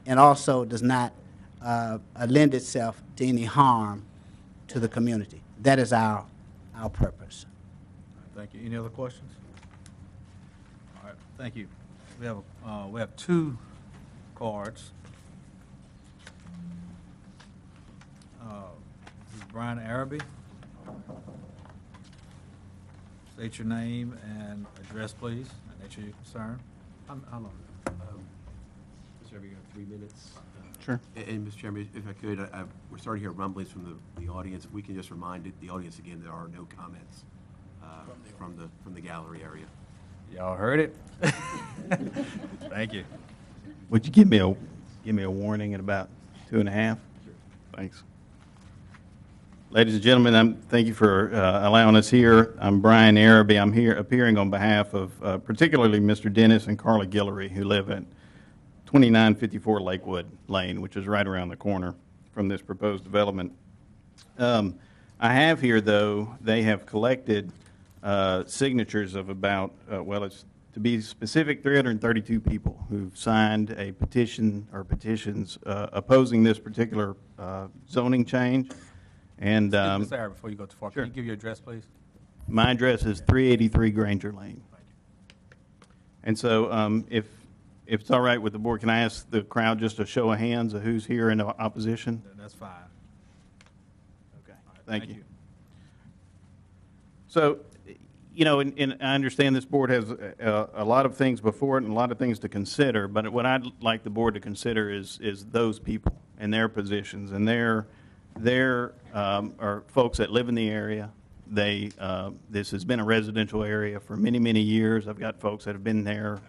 and also does not lend itself to any harm to the community. That is our purpose.
Thank you. Any other questions? All right, thank you. We have two cards. This is Brian Araby. State your name and address, please, and nature your concern. How long?
Mr. Chairman, you have 3 minutes.
Sure.
And Mr. Chairman, if I could, we're starting to hear rumblings from the audience. If we can just remind the audience again, there are no comments from the gallery area.
Y'all heard it? Thank you.
Would you give me a warning in about 2.5? Thanks. Ladies and gentlemen, thank you for allowing us here. I'm Brian Araby. I'm here appearing on behalf of particularly Mr. Dennis and Carla Guillory, who live at 2954 Lakewood Lane, which is right around the corner from this proposed development. I have here, though, they have collected signatures of about, well, it's to be specific, 332 people who've signed a petition or petitions opposing this particular zoning change. And
Mr. Araby, before you go too far,
sure.
Can you give your address, please?
My address is 383 Granger Lane. And so if it's all right with the board, can I ask the crowd just a show of hands of who's here in opposition?
That's fine.
Okay,
All right,
thank you. So, you know, and I understand this board has a lot of things before it and a lot of things to consider, but what I'd like the board to consider is those people and their positions, and there are folks that live in the area. This has been a residential area for many, many years. I've got folks that have been there,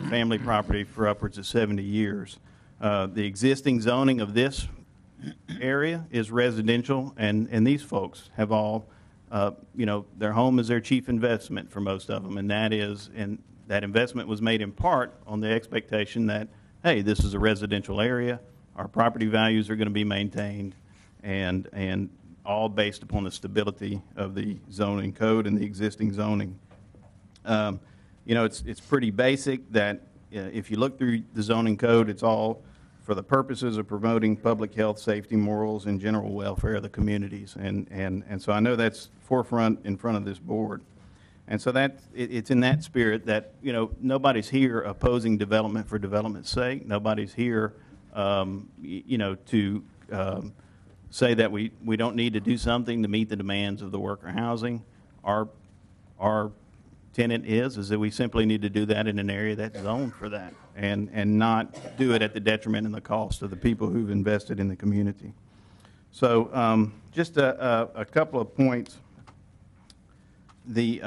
family property for upwards of 70 years. The existing zoning of this area is residential, and these folks have all, you know, their home is their chief investment for most of them, and that investment was made in part on the expectation that, hey, this is a residential area, our property values are going to be maintained, and all based upon the stability of the zoning code and the existing zoning. You know, it's pretty basic that if you look through the zoning code, it's all for the purposes of promoting public health, safety, morals, and general welfare of the communities. And so I know that's forefront in front of this board. And so it's in that spirit that, you know, nobody's here opposing development for development's sake. Nobody's here, you know, to say that we don't need to do something to meet the demands of the worker housing. Our tenet is that we simply need to do that in an area that's zoned for that, and not do it at the detriment and the cost of the people who've invested in the community. So just a couple of points. The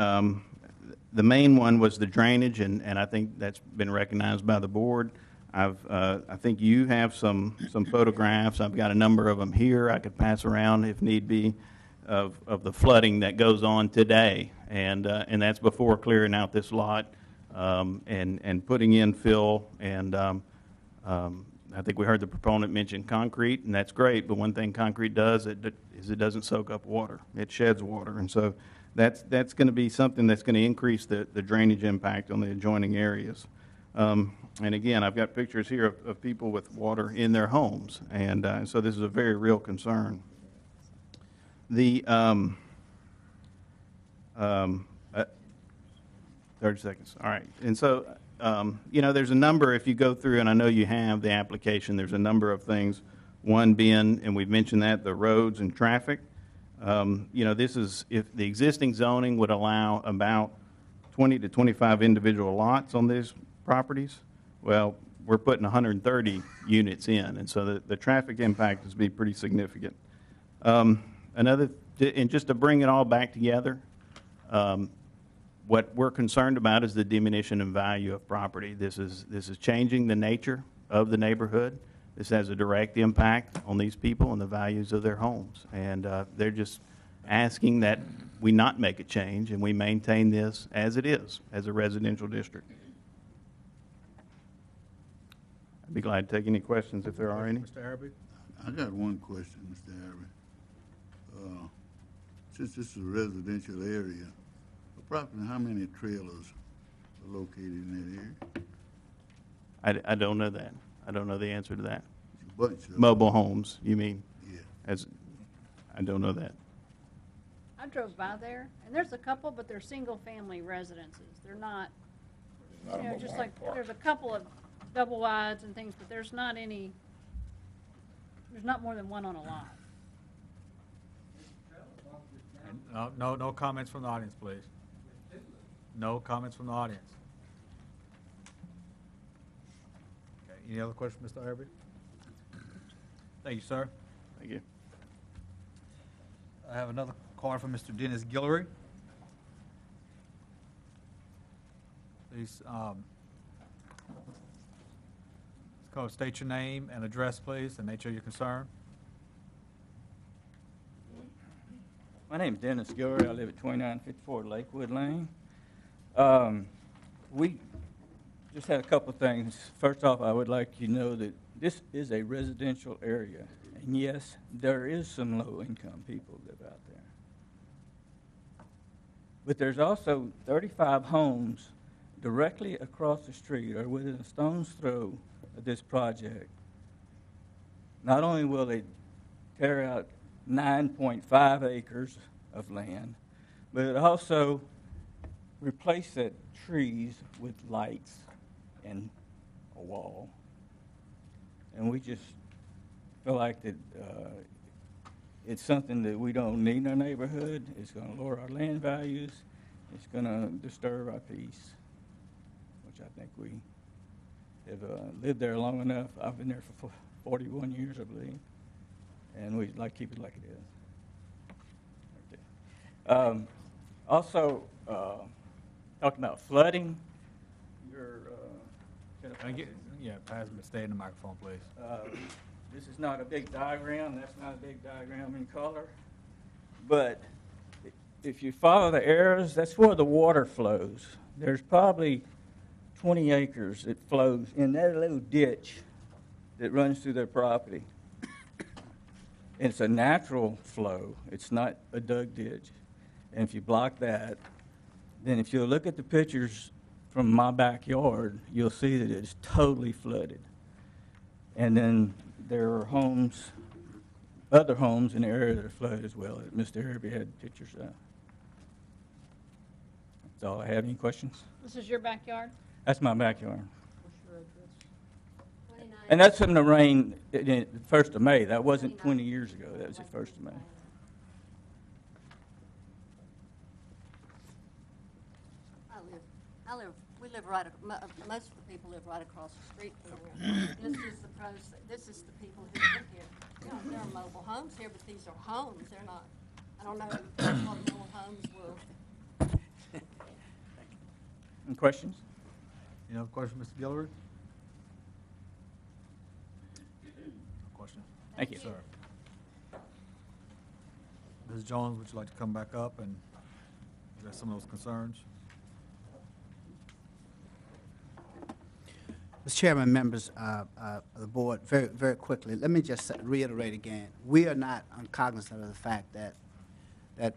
main one was the drainage, and I think that's been recognized by the board. I think you have some photographs. I've got a number of them here I could pass around if need be of the flooding that goes on today. And that's before clearing out this lot and putting in fill. And I think we heard the proponent mention concrete, and that's great. But one thing concrete does is it doesn't soak up water. It sheds water. And so that's going to be something that's going to increase the drainage impact on the adjoining areas. And again, I've got pictures here of people with water in their homes, and so this is a very real concern. The 30 seconds. All right. And so, there's a number, if you go through, and I know you have the application, there's a number of things. One being, and we've mentioned that, the roads and traffic. This is, if the existing zoning would allow about 20 to 25 individual lots on these properties, well, we're putting 130 units in, and so the traffic impact is be pretty significant. And just to bring it all back together, what we're concerned about is the diminution in value of property. This is changing the nature of the neighborhood. This has a direct impact on these people and the values of their homes, and they're just asking that we not make a change and we maintain this as it is, as a residential district. I'd be glad to take any questions if there are any.
Mr. Araby?
I got one question, Mr. Araby. Since this is a residential area, approximately how many trailers are located in that area?
I don't know that. I don't know the answer to that.
A bunch of
Mobile homes, you mean?
Yeah.
I don't know that.
I drove by there, and there's a couple, but they're single-family residences. They're not, just like, there's a couple of double wides and things, but there's not more than one on a lot.
No comments from the audience, please. No comments from the audience. Okay, any other questions, Mr. Araby? Thank you, sir.
Thank you.
I have another card from Mr. Dennis Guillory. Please, state your name and address, please, and nature of your concern.
My name is Dennis Guillory. I live at 2954 Lakewood Lane. We just had a couple of things. First off, I would like you to know that this is a residential area. And yes, there is some low-income people live out there. But there's also 35 homes directly across the street or within a stone's throw of this project. Not only will they tear out 9.5 acres of land, but it also replace that trees with lights and a wall. And we just feel like that it's something that we don't need in our neighborhood. It's going to lower our land values. It's going to disturb our peace, which I think we have lived there long enough. I've been there for 41 years, I believe, and we'd like to keep it like it is. Also, talking about flooding,
Stay in the microphone, please.
This is not a big diagram. That's not a big diagram in color. But if you follow the arrows, that's where the water flows. There's probably 20 acres that flows in that little ditch that runs through their property. It's a natural flow. It's not a dug ditch. And if you block that, then if you look at the pictures from my backyard, you'll see that it's totally flooded. And then there are homes, other homes in the area that are flooded as well, that Mr. Araby had pictures of. That's all I have. Any questions?
This is your backyard?
That's my backyard.
What's your address?
And that's from the rain, the 1st of May. That wasn't 20 years ago. That was the 1st of May.
We live right, most of the people live right across the street from here. This is the people who live here. You know, there are mobile homes here, but these are homes. They're not, I don't know what mobile homes were.
Any questions?
Any other questions, Mr. Guillory?
Thank you.
Sir. Ms. Jones, would you like to come back up and address some of those concerns?
Mr. Chairman, members of the board, very, very quickly, let me just reiterate again, we are not uncognizant of the fact that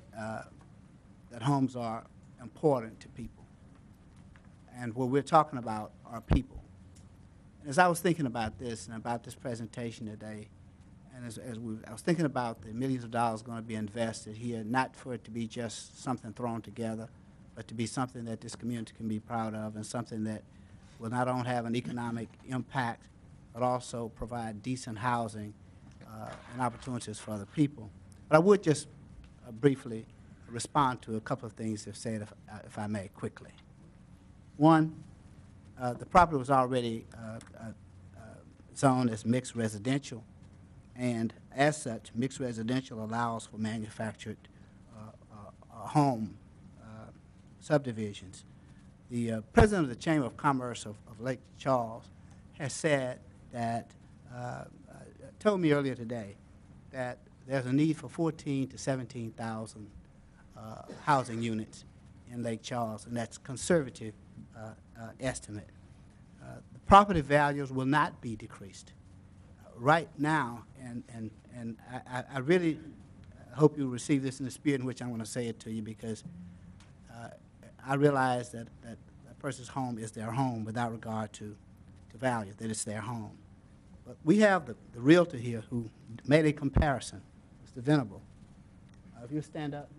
homes are important to people. And what we're talking about are people. As I was thinking about this and about this presentation today, and I was thinking about the millions of dollars going to be invested here, not for it to be just something thrown together, but to be something that this community can be proud of and something that will not only have an economic impact, but also provide decent housing and opportunities for other people. But I would just briefly respond to a couple of things they've said, if I may, quickly. One, the property was already zoned as mixed residential, and as such, mixed residential allows for manufactured home subdivisions. The president of the Chamber of Commerce of Lake Charles has said that, told me earlier today, that there's a need for 14,000 to 17,000 housing units in Lake Charles, and that's conservative estimate. The property values will not be decreased. Right now, and I really hope you receive this in the spirit in which I'm going to say it to you, because I realize that a person's home is their home without regard to value, that it's their home. But we have the realtor here who made a comparison, Mr. Venable. If you stand up.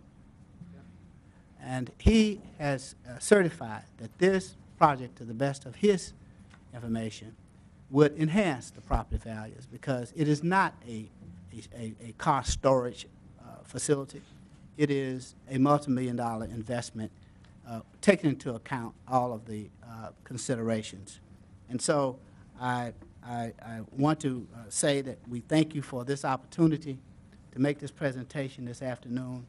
And he has certified that this project, to the best of his information, would enhance the property values because it is not a car storage facility. It is a multi-million-dollar investment taking into account all of the considerations. And so I want to say that we thank you for this opportunity to make this presentation this afternoon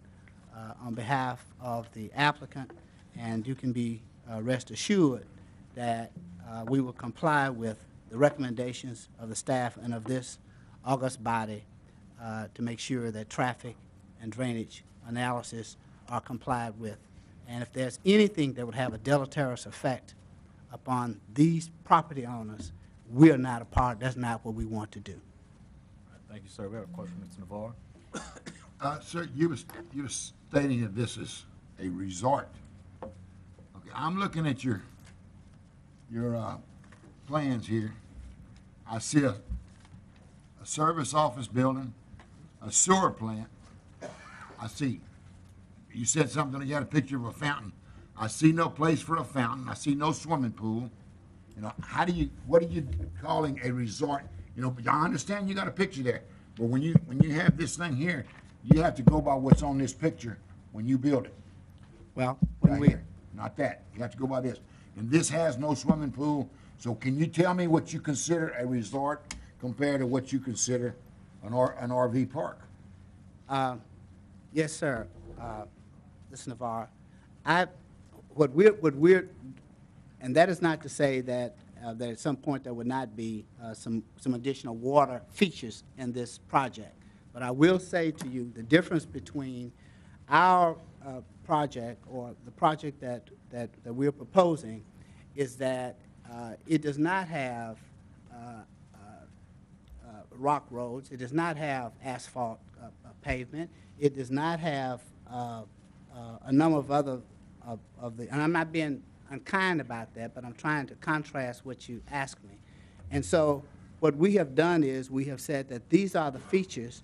on behalf of the applicant, and you can be rest assured that we will comply with the recommendations of the staff and of this august body to make sure that traffic and drainage analysis are complied with. And if there's anything that would have a deleterious effect upon these property owners, we are not a part. That's not what we want to do.
Thank you, sir. We have a question, Mr. Navarro.
Sir, you was stating that this is a resort. Okay, I'm looking at your plans here. I see a service office building, a sewer plant. I see, you said something, you had a picture of a fountain. I see no place for a fountain. I see no swimming pool. You know, what are you calling a resort? You know, I understand you got a picture there, but when you have this thing here, you have to go by what's on this picture when you build it.
Well,
Right here, not that. You have to go by this. And this has no swimming pool. So can you tell me what you consider a resort compared to what you consider an RV park?
Yes, sir. Mr. Navarro, what we're, and that is not to say that that at some point there would not be some additional water features in this project. But I will say to you the difference between our project or the project that we're proposing is that it does not have rock roads. It does not have asphalt pavement. It does not have a number of other of the, and I'm not being unkind about that, but I'm trying to contrast what you asked me. And so what we have done is we have said that these are the features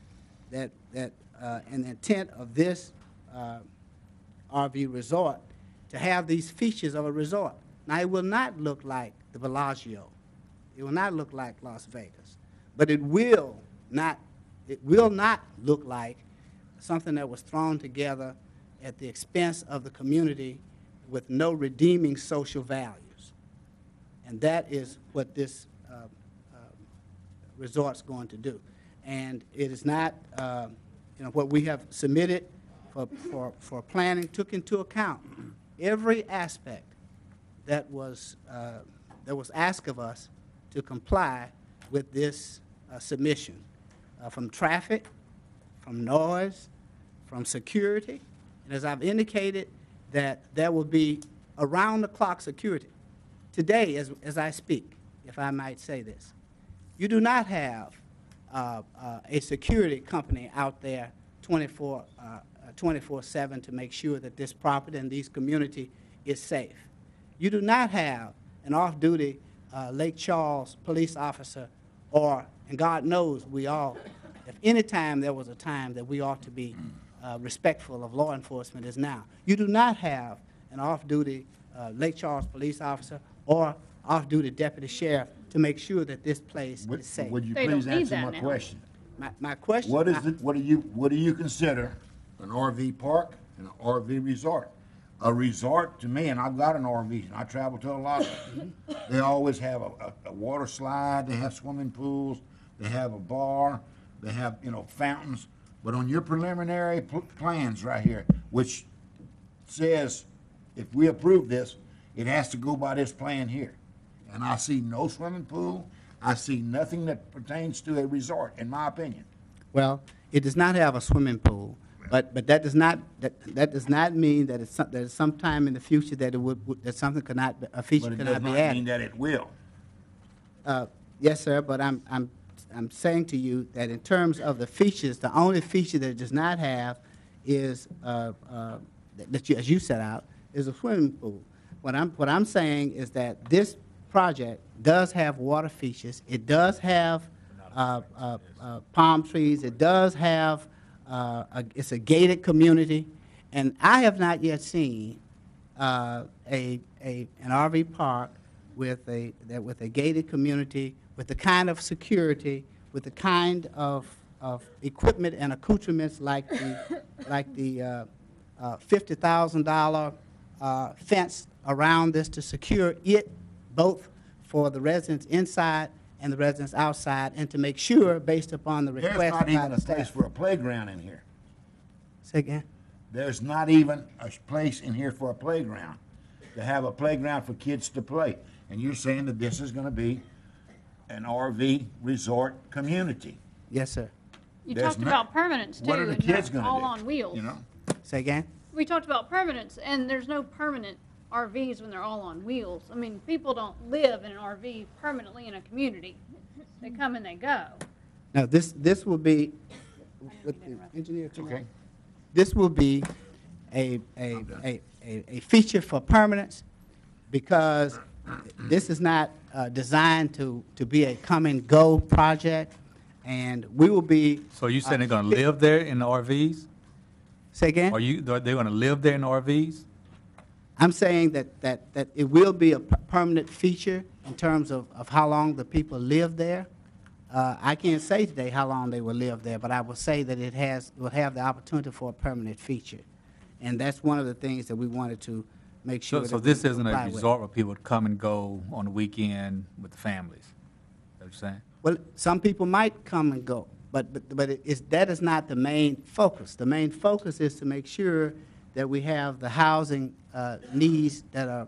that and the intent of this RV resort to have these features of a resort. Now, it will not look like the Bellagio. It will not look like Las Vegas. But it will not look like something that was thrown together at the expense of the community with no redeeming social values. And that is what this resort's going to do. And it is not, what we have submitted for planning took into account every aspect that was asked of us to comply with this submission. from traffic, from noise, from security. And as I've indicated, that there will be around-the-clock security. Today, as I speak, if I might say this, you do not have a security company out there 24/7 to make sure that this property and this community is safe. You do not have an off-duty Lake Charles police officer, and God knows if any time there was a time that we ought to be respectful of law enforcement is now. You do not have an off-duty Lake Charles police officer or off-duty deputy sheriff to make sure that this place is safe.
Would you
They don't
please
need
answer
that
my
now.
question?
My question.
What do you consider an RV park and an RV resort? A resort to me, and I've got an RV, and I travel to a lot of them. They always have a water slide, they have swimming pools, they have a bar, they have, fountains. But on your preliminary plans right here, which says if we approve this, it has to go by this plan here. And I see no swimming pool, I see nothing that pertains to a resort, in my opinion.
Well, it does not have a swimming pool, but that does not mean that there's some time in the future that that something a feature
But it
cannot
does
be
not
added.
mean that it will.
Yes, sir, but I'm saying to you that in terms of the features, the only feature that it does not have is as you set out, is a swimming pool. What I'm saying is that this project does have water features. It does have palm trees. It does have it's a gated community, and I have not yet seen an RV park with a gated community, with the kind of security, with the kind of equipment and accoutrements like the $50,000 fence around this to secure it, both for the residents inside and the residents outside, and to make sure, based upon the request by
There's not even
the
a place
staff.
for a playground in here.
Say again?
There's not even a place in here for a playground, to have a playground for kids to play. And you're saying that this is gonna be an RV resort community.
Yes, sir.
You
There's
talked
not-
about permanence too,
What are the
and
kids gonna do?
all on wheels.
You know?
Say again?
We talked about permanence, and there's no permanent RVs when they're all on wheels. I mean, people don't live in an RV permanently in a community. They come and they go.
Now, this will be, engineer,
It's okay.
this will be a feature for permanence, because this is not designed to be a come-and-go project, and we will be.
So you saying they're gonna live there in the RVs?
Say again?
They're gonna live there in the RVs?
I'm saying that it will be a permanent feature in terms of how long the people live there. I can't say today how long they will live there, but I will say that it will have the opportunity for a permanent feature. And that's one of the things that we wanted to make sure.
So
that
this
we
isn't a
comply with.
resort where people would come and go on the weekend with the families? Is that what you're saying?
Well, some people might come and go, but that is not the main focus. The main focus is to make sure that we have the housing needs that are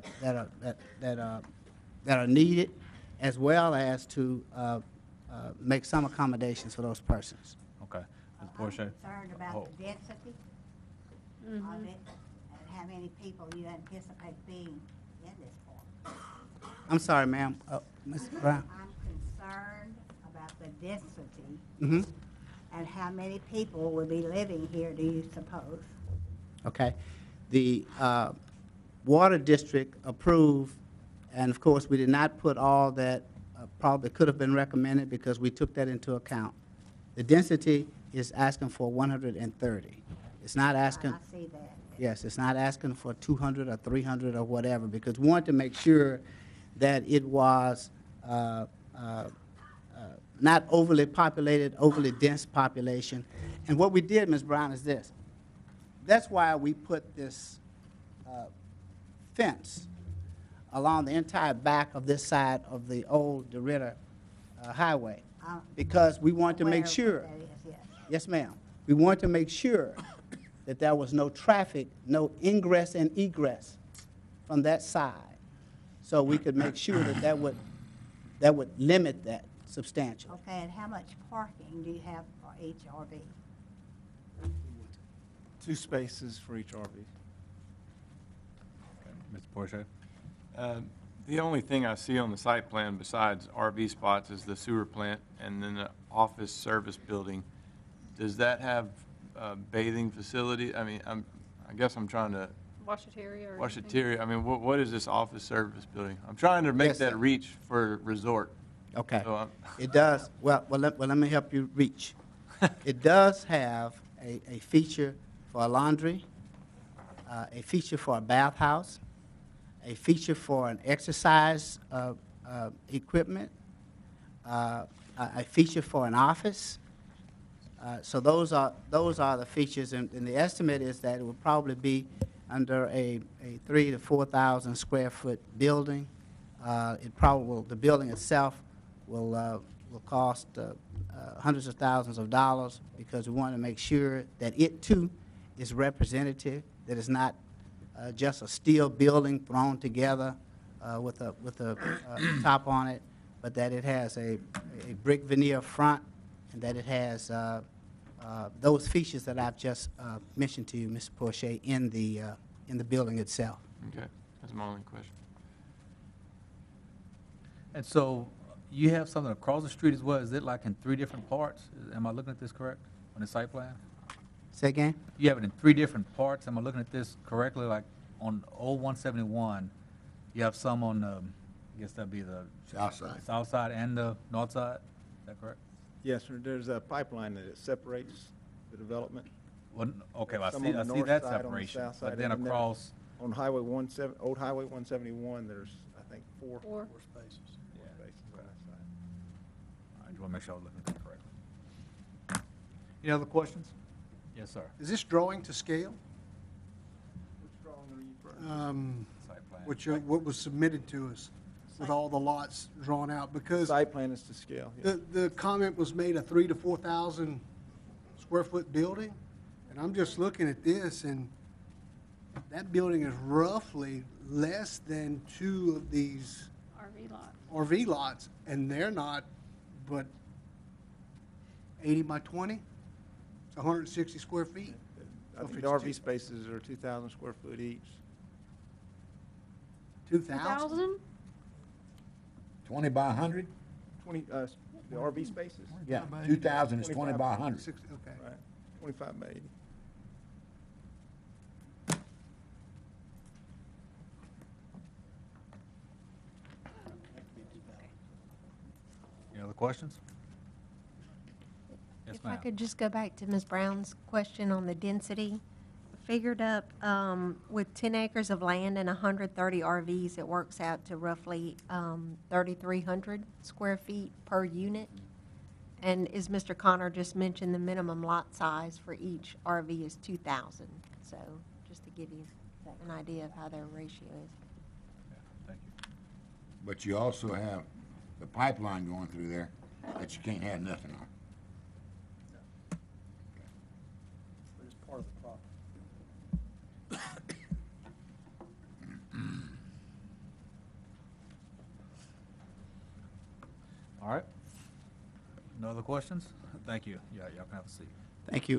needed, as well as to make some accommodations for those persons.
Okay. Ms.
I'm
Porcher?
concerned
Oh.
about the density of it and how many people you anticipate being in this park.
I'm sorry, ma'am. Ms. Brown?
I'm concerned about the density
Mm-hmm.
and how many people will be living here, do you suppose?
Okay. The Water District approved, and of course, we did not put all that probably could have been recommended, because we took that into account. The density is asking for 130. It's not asking.
I see that.
Yes, it's not asking for 200 or 300 or whatever, because we want to make sure that it was not overly populated, overly dense population. And what we did, Ms. Brown, is this. That's why we put this fence along the entire back of this side of the old DeRidder Highway, because we want to make
Aware of
sure.
what that is, yes.
Yes, ma'am. We want to make sure that there was no traffic, no ingress and egress from that side, so we could make sure that that would limit that. substantial.
Okay, and how much parking do you have for each RV?
2 spaces for each RV.
Mr. Porsche?
The only thing I see on the site plan besides RV spots is the sewer plant and then the office service building. Does that have a bathing facility? I mean, I guess I'm trying to,
Washateria or anything?
washateria, I mean, what is this office service building? I'm trying to make
Yes,
that
sir.
reach for resort.
Okay.
So I'm-
It does, let me help you reach. It does have a feature for a laundry, a feature for a bathhouse, a feature for an exercise equipment, a feature for an office. So those are the features, and the estimate is that it will probably be under a 3,000 to 4,000 square foot building. It probably will, the building itself will cost hundreds of thousands of dollars, because we want to make sure that it too is representative, that it's not just a steel building thrown together with a top on it, but that it has a brick veneer front, and that it has those features that I've just mentioned to you, Mr. Porsche, in the building itself.
Okay, that's my only question.
And so you have something across the street as well. Is it like in 3 different parts? Am I looking at this correct on the site plan?
Say again?
You have it in 3 different parts. Am I looking at this correctly? Like on Old 171, you have some on, I guess that'd be the south side and the north side? Is that correct?
Yes, sir. There's a pipeline that separates the development.
Well, okay, well,
Some
I
on the
see
north
that
side, on the
separation,
south side,
but then
and then
across,
On Old Highway 171, there's, I think, four spaces.
Yeah.
Four spaces on that side.
I just want to make sure I was looking at that correctly. Any other questions? Yes, sir.
Is this drawing to scale?
Which drawing are you referring to?
What was submitted to us with all the lots drawn out? Because
Site plan is to scale, yes.
the comment was made a 3,000 to 4,000 square foot building, and I'm just looking at this, and that building is roughly less than 2 of these
RV lots.
RV lots, and they're not but 80 by 20. It's 160 square feet.
I think the RV spaces are 2,000 square foot each.
2,000?
20 by 100?
20, the RV spaces?
Yeah, 2,000 is 20 by 100.
Okay.
Right, 25 by 80.
Any other questions? Yes,
If I
ma'am.
could just go back to Ms. Brown's question on the density. Figured up, with 10 acres of land and 130 RVs, it works out to roughly 3,300 square feet per unit. And as Mr. Connor just mentioned, the minimum lot size for each RV is 2,000. So just to give you an idea of how their ratio is.
Thank you.
But you also have the pipeline going through there that you can't have nothing on.
But it's part of the property.
All right. No other questions? Thank you. Yeah, y'all can have a seat.
Thank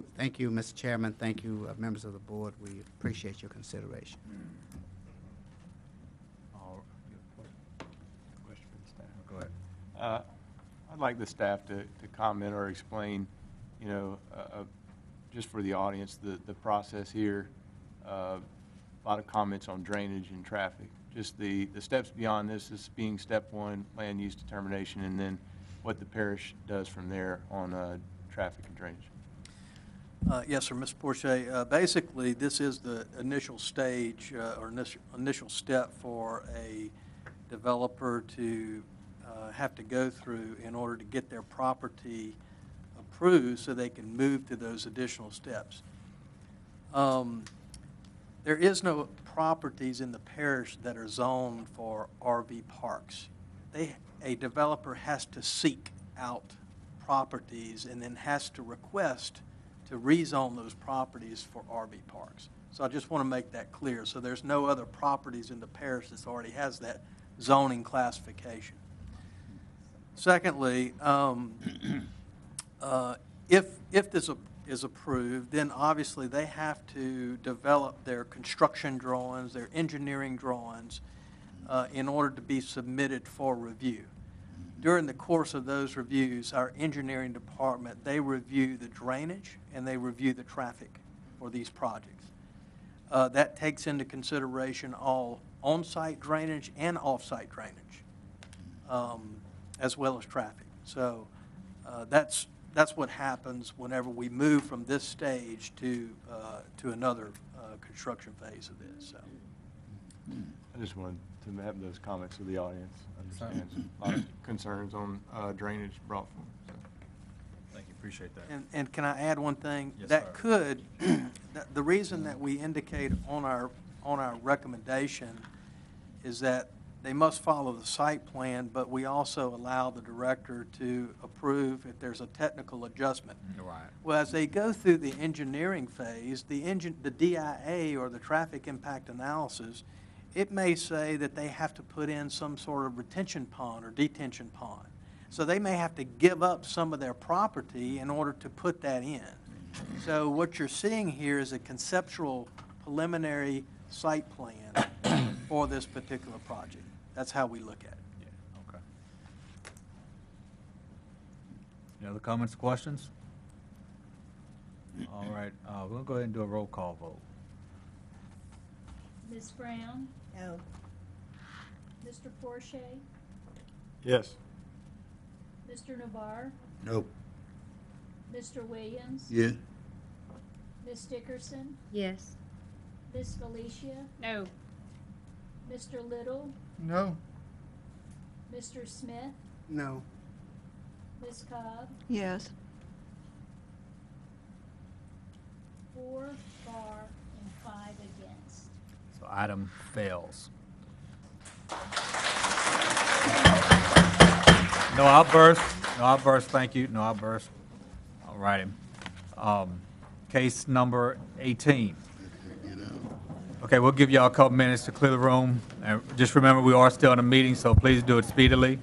you, Mr. Chairman. Thank you, members of the board. We appreciate your consideration.
All right. Question for the staff. Go ahead.
I'd like the staff to comment or explain, you know, just for the audience, the process here. A lot of comments on drainage and traffic. Just the steps beyond this being step 1, land use determination, and then what the parish does from there on traffic and drainage.
Yes, sir, Mr. Porsche. Basically, this is the initial stage or initial step for a developer to have to go through in order to get their property approved so they can move to those additional steps. There is no properties in the parish that are zoned for RV parks. A developer has to seek out properties and then has to request to rezone those properties for RV parks. So I just want to make that clear. So there's no other properties in the parish that already has that zoning classification. Secondly, if this is approved, then obviously they have to develop their construction drawings, their engineering drawings, in order to be submitted for review. During the course of those reviews, our engineering department, they review the drainage and they review the traffic for these projects. That takes into consideration all on-site drainage and off-site drainage, as well as traffic. So that's what happens whenever we move from this stage to another construction phase of this. So.
I just wanted to have those comments with the audience. Understand a lot of concerns on drainage brought forward. So.
Thank you, appreciate that.
And can I add one thing?
Yes,
that
sir.
could, the reason that we indicate on our recommendation is that they must follow the site plan, but we also allow the director to approve if there's a technical adjustment.
Right.
Well, as they go through the engineering phase, the DIA, or the traffic impact analysis, it may say that they have to put in some sort of retention pond or detention pond. So they may have to give up some of their property in order to put that in. So what you're seeing here is a conceptual preliminary site plan for this particular project. That's how we look at it.
Yeah, okay. Any other comments, questions? All right, we'll go ahead and do a roll call vote.
Ms. Brown?
No.
Mr. Porsche?
Yes.
Mr. Navarre?
Nope.
Mr. Williams?
Yeah.
Ms. Dickerson?
Yes.
Ms. Felicia?
No.
Mr. Little?
No.
Mr. Smith?
No.
Ms. Cobb?
Yes.
4 for and 5 against.
So item fails. No outburst, thank you, no outburst. All righty. Case number 18. Okay, we'll give y'all a couple minutes to clear the room. And just remember, we are still in a meeting, so please do it speedily.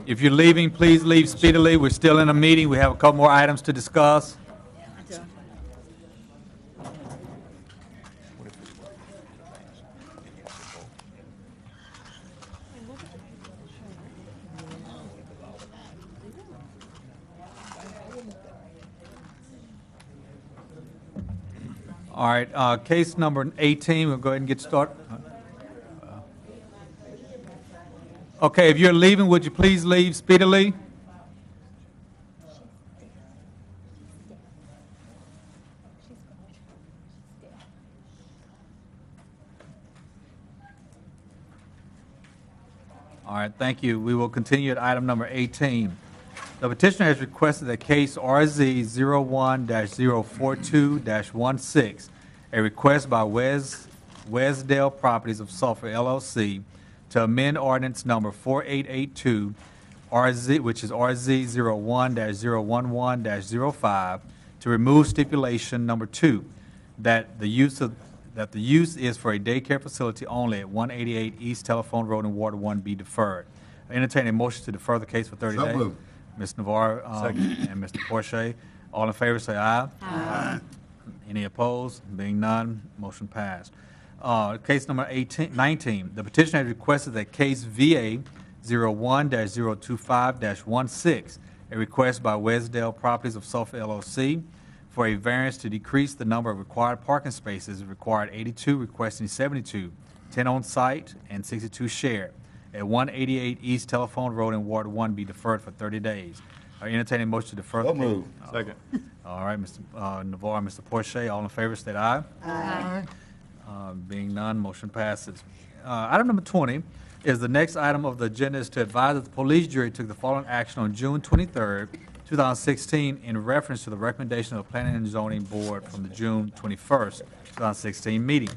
If you're leaving, please leave speedily. We're still in a meeting. We have a couple more items to discuss. All right, case number 18, we'll go ahead and get started. Okay, if you're leaving, would you please leave speedily? All right, thank you. We will continue at item number 18. The petitioner has requested that case RZ 01-042-16, a request by Wesdale Properties of Sulphur LLC to amend ordinance number 4882, RZ, which is RZ 01-011-05, to remove stipulation number 2, that the use is for a daycare facility only at 188 East Telephone Road in Ward 1 be deferred. I entertain a motion to defer the case for 30
So
days.
moved.
Ms. Navarre and Mr. Porsche. All in favor, say aye.
Aye.
Any opposed? Being none, motion passed. Case number 19, the petitioner has requested that case VA 01-025-16, a request by Wesdale Properties of Sulphur LLC for a variance to decrease the number of required parking spaces, required 82, requesting 72, 10 on site and 62 shared, at 188 East Telephone Road in Ward 1 be deferred for 30 days. I entertain a motion to defer the
So
case.
moved.
Second.
All right, Mr. Navarre, Mr. Porsche, all in favor, state aye.
Aye.
Being none, motion passes. Item number 20 is the next item of the agenda is to advise that the police jury took the following action on June 23rd, 2016, in reference to the recommendation of the Planning and Zoning Board from the June 21st, 2016 meeting.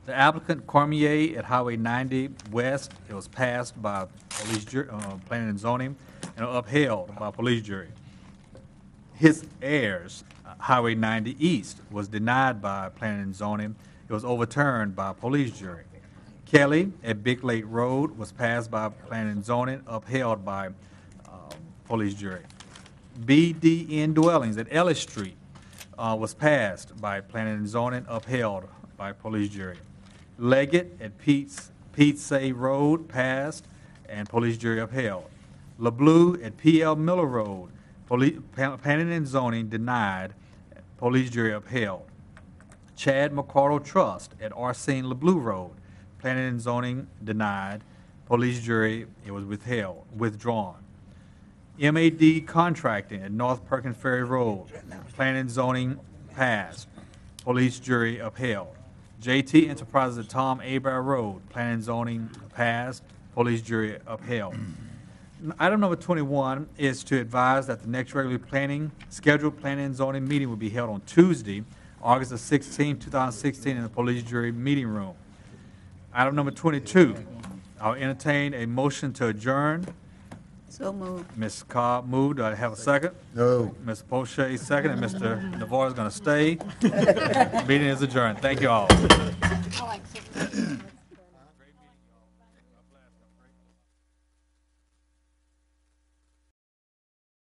The applicant Cormier at Highway 90 West, it was passed by police Planning and Zoning and upheld by police jury. His heirs, Highway 90 East, was denied by Planning and Zoning. It was overturned by a police jury. Kelly at Big Lake Road was passed by Planning and Zoning, upheld by police jury. BDN Dwellings at Ellis Street was passed by Planning and Zoning, upheld by police jury. Leggett at Say Road passed and police jury upheld. LeBlue at PL Miller Road, Planning and Zoning denied, police jury upheld. Chad McCardle Trust at Arsene LeBlue Road, Planning and Zoning denied, police jury, it was withdrawn. MAD Contracting at North Perkins Ferry Road, Planning and Zoning passed, police jury upheld. JT Enterprises at Tom Aber Road, Planning and Zoning passed, police jury upheld. Item number 21 is to advise that the next regularly scheduled Planning and Zoning meeting will be held on Tuesday, August the 16th, 2016, in the police jury meeting room. Item number 22, I'll entertain a motion to adjourn.
So moved.
Ms. Cobb moved. Do I have a second?
No.
Ms. Poche second, and Mr. Navarre is going to stay. Meeting is adjourned. Thank you all.